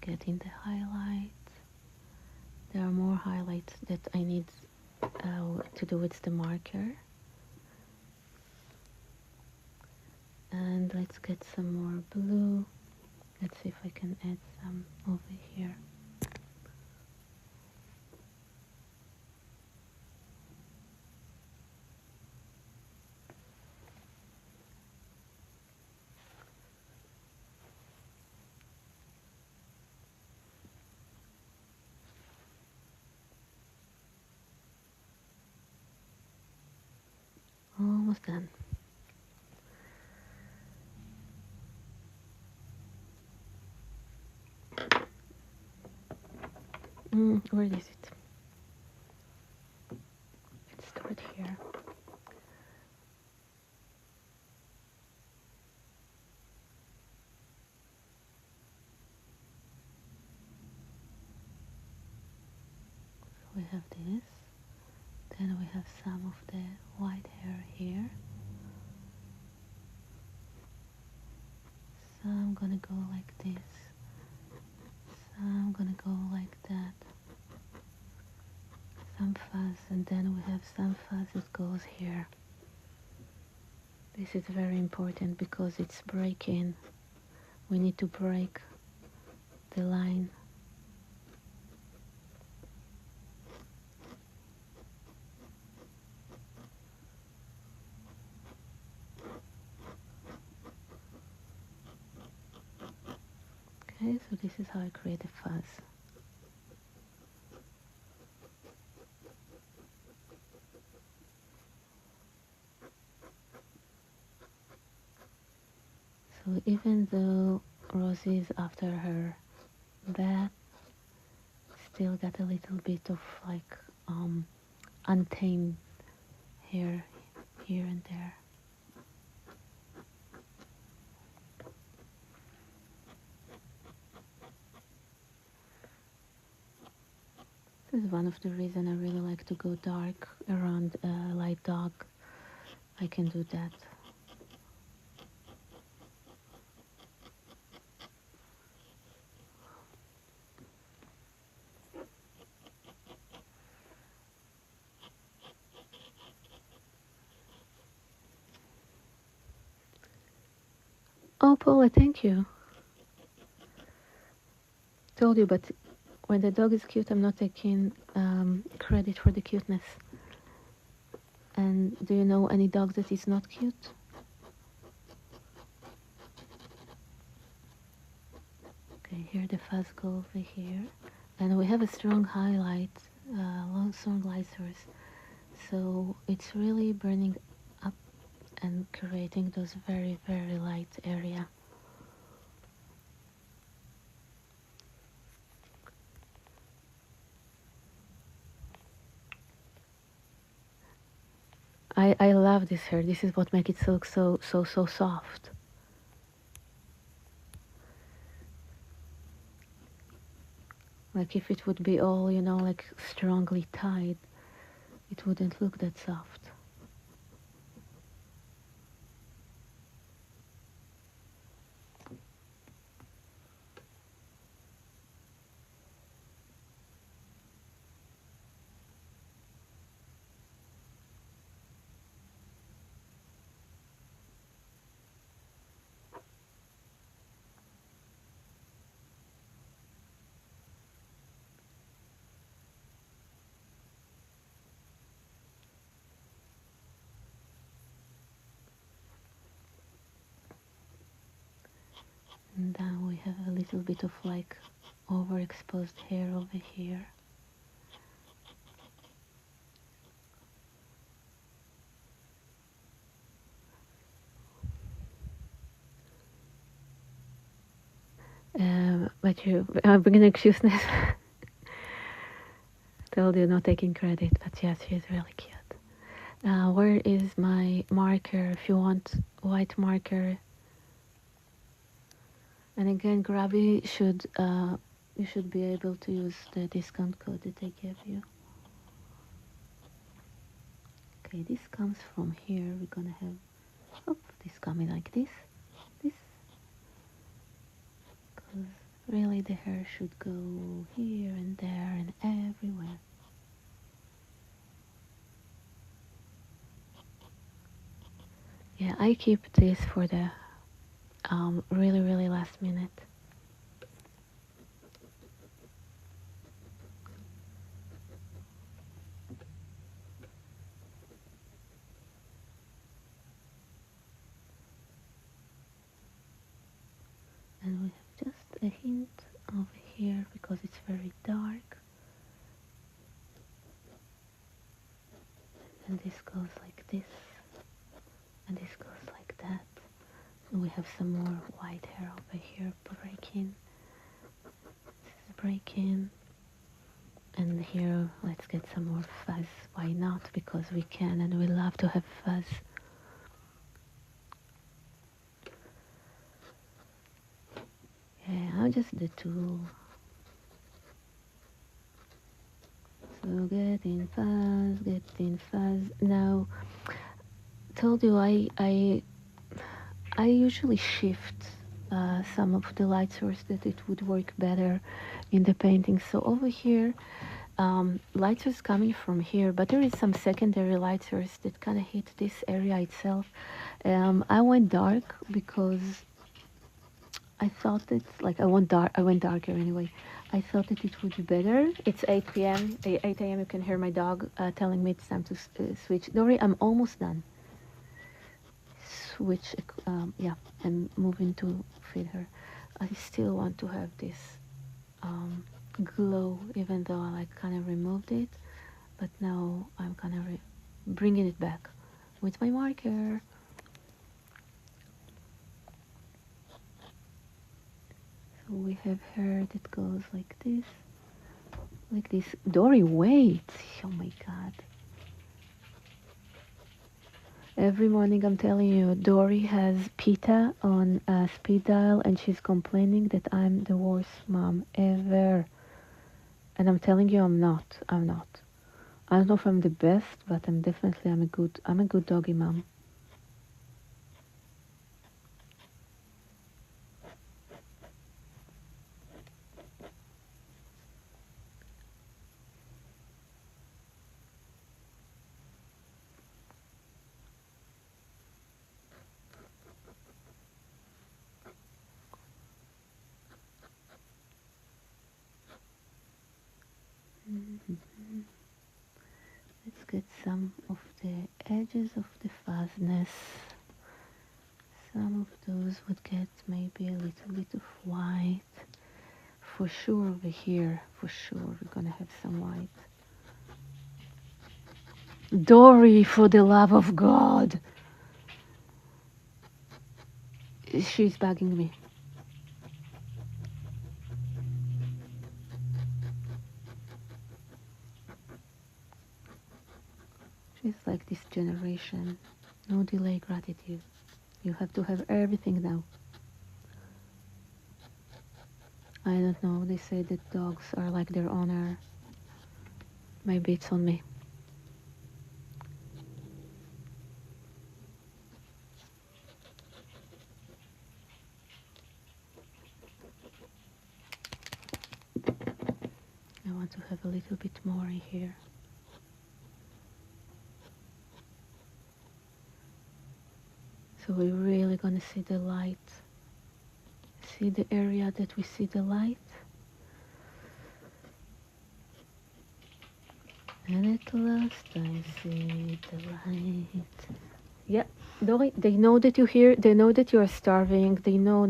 Getting the highlights. There are more highlights that I need to do with the marker. And let's get some more blue. Let's see if I can add some over here. Almost done. Where is it? Let's start here. So we have this. Then we have some of the white hair here. So I'm gonna go like this. So I'm gonna go like that. Some fuzz, and then we have some fuzz that goes here. This is very important because it's breaking. We need to break the line. Okay, so this is how I create a fuzz. So even though Rosie is after her bath, still got a little bit of like untamed hair here and there. This is one of the reasons I really like to go dark around a light dog. I can do that. Oh, Paula, thank you. Told you, but when the dog is cute, I'm not taking credit for the cuteness. And do you know any dog that is not cute? Okay, here the fuzz go over here, and we have a strong highlight, long strong light source, so it's really burning up and creating those very very light area. I love this hair. This is what makes it look so soft. Like if it would be all, you know, like strongly tied, it wouldn't look that soft. And then we have a little bit of like overexposed hair over here. But I'm being excuseness. Told you not taking credit, but yes, she's really cute. Where is my marker? If you want white marker, and again, Grabby should you should be able to use the discount code that they gave you. Okay, this comes from here. We're gonna have this coming like this, because really the hair should go here and there and everywhere. Yeah, I keep this for the really really last minute. And we have just a hint over here because it's very dark. And this goes like this, and this goes like that. And we have some more white hair over here breaking. This is breaking. And here, let's get some more fuzz. Why not? Because we can, and we love to have fuzz. Yeah, I'm just the tool. So getting fuzz. Now, told you I usually shift some of the light source that it would work better in the painting. So over here, light source coming from here, but there is some secondary light source that kind of hit this area itself. I went dark because I thought that, like, I went darker anyway. I thought that it would be better. It's 8 p.m. 8 a.m. You can hear my dog telling me it's time to switch. Dory, I'm almost done. Switch, yeah, and moving to feed her. I still want to have this glow, even though I like kind of removed it. But now I'm kind of bringing it back with my marker. So we have hair that goes like this. Like this. Dory, wait! Oh my god. Every morning I'm telling you, Dory has PETA on speed dial and she's complaining that I'm the worst mom ever. And I'm telling you I'm not. I'm not. I don't know if I'm the best, but I'm a good doggy mom. Mm-hmm. Let's get some of the edges of the fuzziness. Some of those would get maybe a little bit of white. for sure over here, for sure, we're gonna have some white. Dory, for the love of God. She's bugging me. She's like this generation. No delay gratitude. You have to have everything now. I don't know. They say that dogs are like their owner. Maybe it's on me. I want to have a little bit more in here. So we're really gonna see the light. See the area that we see the light? And at last I see the light. Yeah, Dory, they know that you're here. They know that you are starving. They know.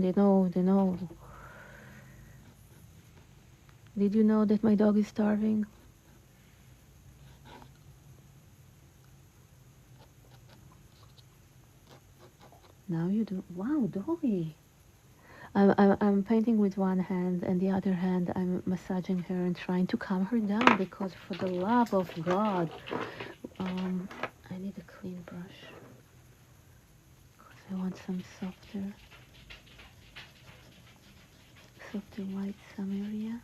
Did you know that my dog is starving? Now you do. Wow, Dory. I'm painting with one hand, and the other hand I'm massaging her and trying to calm her down, because for the love of God, I need a clean brush, because I want some softer white some area.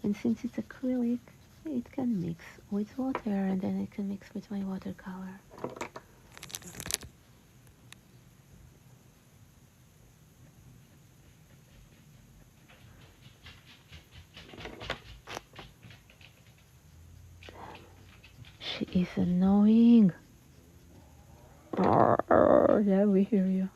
And since it's acrylic, it can mix with water, and then it can mix with my watercolor. She is annoying. Yeah, we hear you.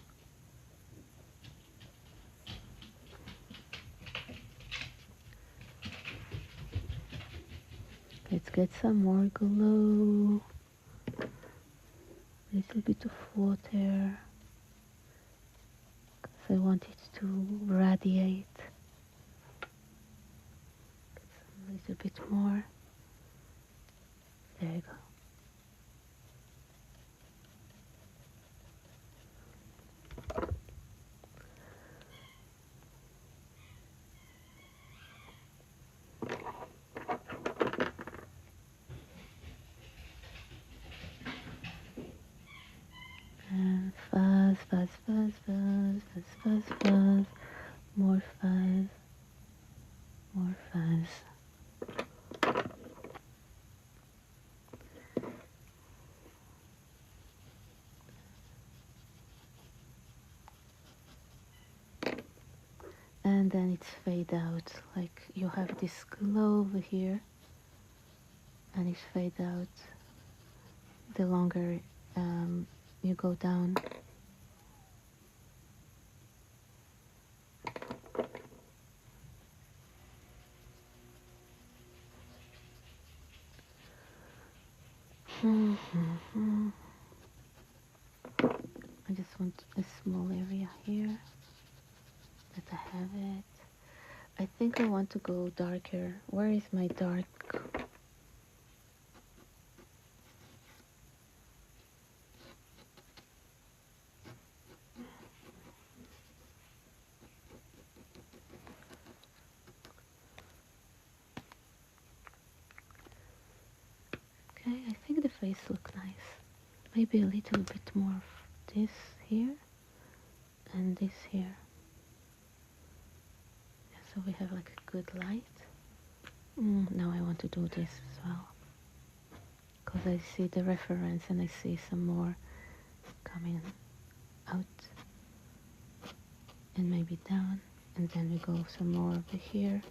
Let's get some more glow. A little bit of water, because I want it to radiate. A little bit more. There you go. And fuzz, fuzz, fuzz, fuzz, fuzz, fuzz, fuzz. More fuzz. More fuzz. And then it's fade out. Like you have this glow over here, and it fade out the longer you go down. I just want a small area here that I have it. I think I want to go darker. Where is my dark? Okay, I think the face looks nice. Maybe a little bit more of this here and this here. Yeah, so we have like a good light. Now I want to do this as well, because I see the reference and I see some more coming out, and maybe down, and then we go some more over here.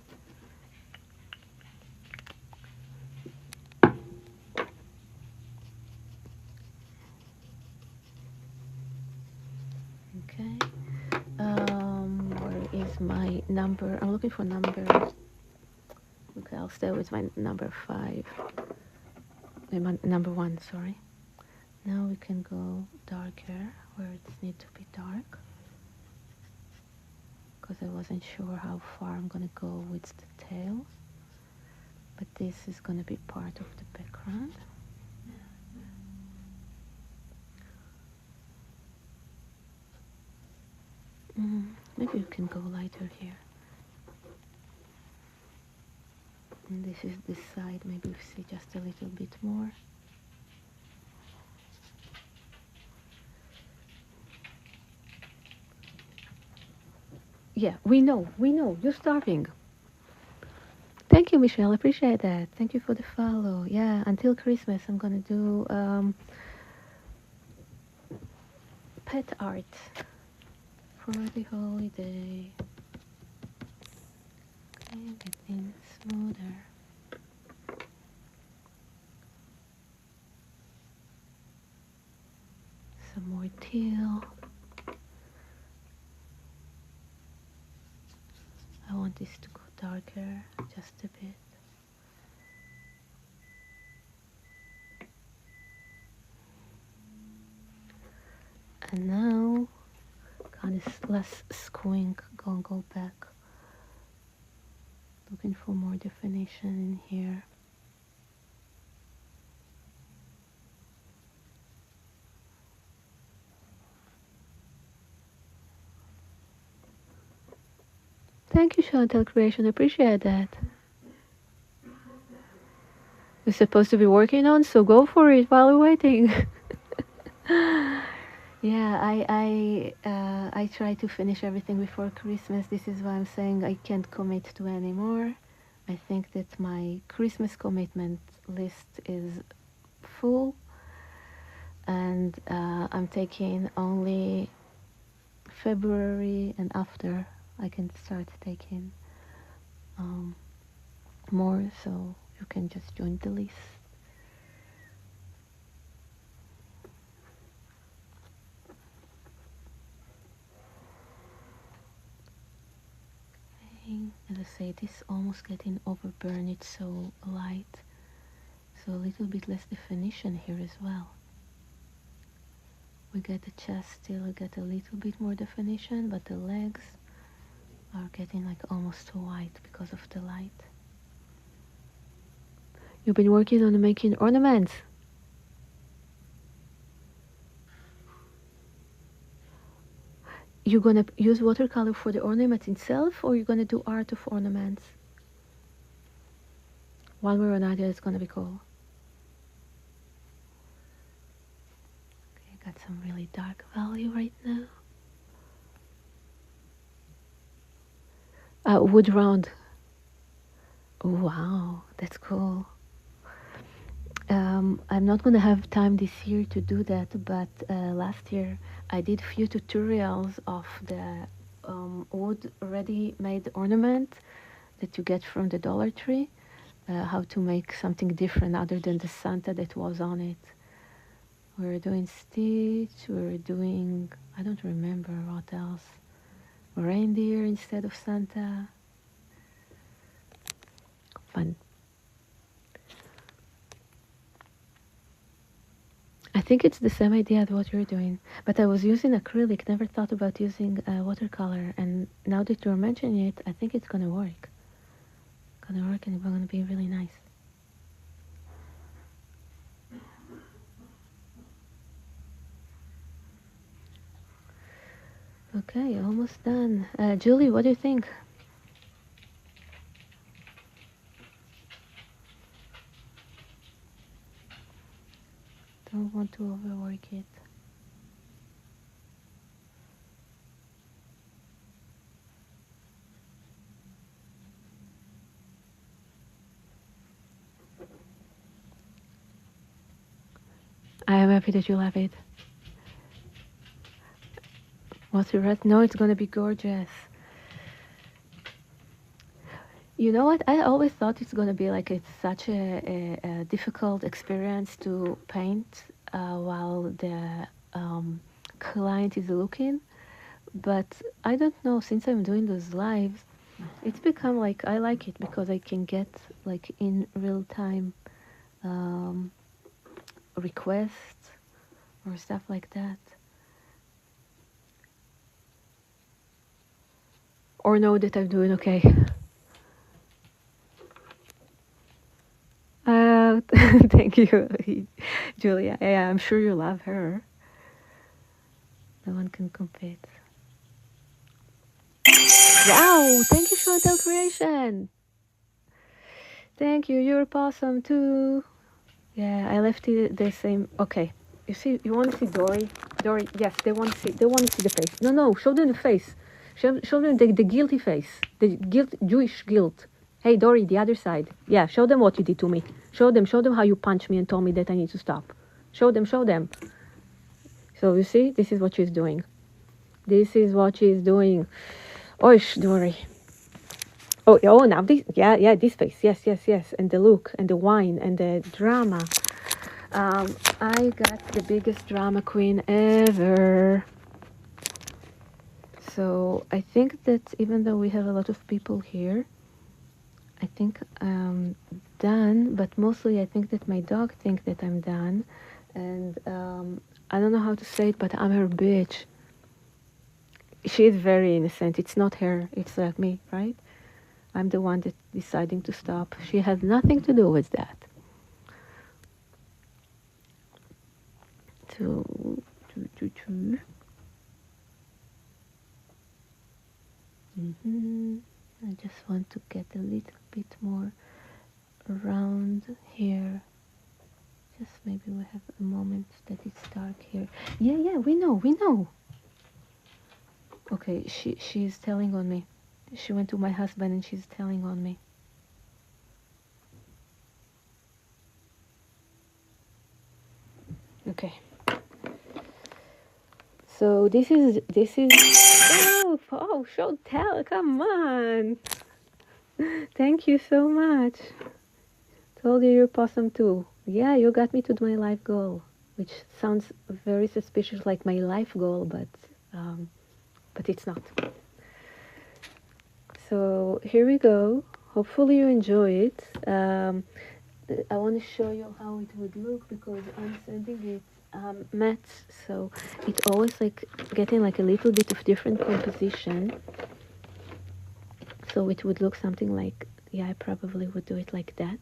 Okay, where is my number? I'm looking for number. Okay, I'll stay with my number 5. Number 1, sorry. Now we can go darker where it needs to be dark, because because I wasn't sure how far I'm gonna go with the tail. But this is gonna be part of the background. Maybe you can go lighter here. And this is this side, maybe we see just a little bit more. Yeah, we know, you're starving. Thank you, Michelle, appreciate that. Thank you for the follow. Yeah, until Christmas I'm gonna do pet art for the holiday. Okay, getting smoother. Some more teal. I want this to go darker just a bit. And now, kind of less squink, gonna go back. Looking for more definition in here. Thank you, Chantel Creation, appreciate that. You're supposed to be working on, so go for it while we're waiting. Yeah, I try to finish everything before Christmas. This is why I'm saying I can't commit to anymore. I think that my Christmas commitment list is full, and I'm taking only February, and after I can start taking more, so you can just join the list. As I say, this almost getting overburned, it's so light, so a little bit less definition here as well. We get the chest still, we get a little bit more definition, but the legs are getting like almost white because of the light. You've been working on making ornaments. You're gonna use watercolor for the ornament itself, or you're gonna do art of ornaments? One way or another, it's gonna be cool. Okay, got some really dark value right now. Wood round. Wow, that's cool. I'm not gonna have time this year to do that, but last year I did few tutorials of the wood ready-made ornament that you get from the Dollar Tree, how to make something different other than the Santa that was on it. We're doing Stitch, we're doing, I don't remember what else, reindeer instead of Santa. Fun. I think it's the same idea as what you're doing, but I was using acrylic, never thought about using watercolor, and now that you're mentioning it, I think it's gonna work. And it's gonna be really nice. Okay, almost done. Julie, what do you think? Don't want to overwork it. I am happy that you love it. What's the rest? No, it's gonna be gorgeous. You know what? I always thought it's gonna be like it's such a difficult experience to paint while the client is looking, but I don't know. Since I'm doing those lives, it's become like I like it because I can get like in real time requests or stuff like that. or know that I'm doing okay. Thank you, Julia. Yeah, I'm sure you love her. No one can compete. Wow, thank you, Chantel Creation. Thank you, you're awesome too. Yeah, I left it the same. Okay, you see, you want to see Dory? Dory, yes, they want to see. They want to see the face. No, no, show them the face. Show them the guilty face. The guilt, Jewish guilt. Hey, Dory, the other side. Yeah, show them what you did to me. Show them how you punched me and told me that I need to stop. Show them, show them. So you see, this is what she's doing. This is what she's doing. Oish, Dory. Oh, now this, yeah, this face, yes, and the look, and the wine, and the drama. I got the biggest drama queen ever. So I think that even though we have a lot of people here, I think I'm done, but mostly I think that my dog thinks that I'm done, and I don't know how to say it, but I'm her bitch. She is very innocent. It's not her, it's like me, right? I'm the one that's deciding to stop. She has nothing to do with that. I just want to get a little bit more around here. Just maybe we have a moment that it's dark here. Yeah, we know. Okay, she's telling on me. She went to my husband and she's telling on me. Okay. So this is show tell, come on. Thank you so much. Told you you're awesome too. Yeah, you got me to my life goal, which sounds very suspicious like my life goal, but it's not. So here we go. Hopefully you enjoy it. I want to show you how it would look because I'm sending it matte, so it's always like getting like a little bit of different composition. So it would look something like, yeah, I probably would do it like that.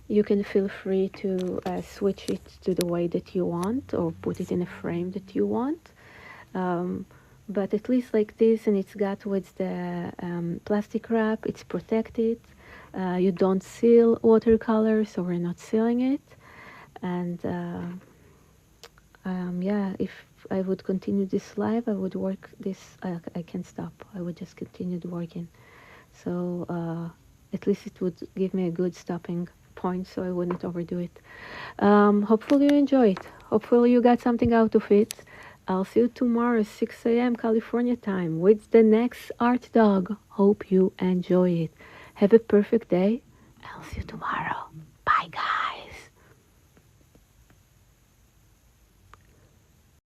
You can feel free to switch it to the way that you want or put it in a frame that you want. But at least like this, and it's got with the plastic wrap, it's protected. You don't seal watercolor, so we're not sealing it. And yeah, if I would continue this live, I would work this, I can't stop. I would just continue working. So at least it would give me a good stopping point so I wouldn't overdo it. Hopefully you enjoy it. Hopefully you got something out of it. I'll see you tomorrow, 6 a.m. California time with the next art dog. Hope you enjoy it. Have a perfect day. I'll see you tomorrow.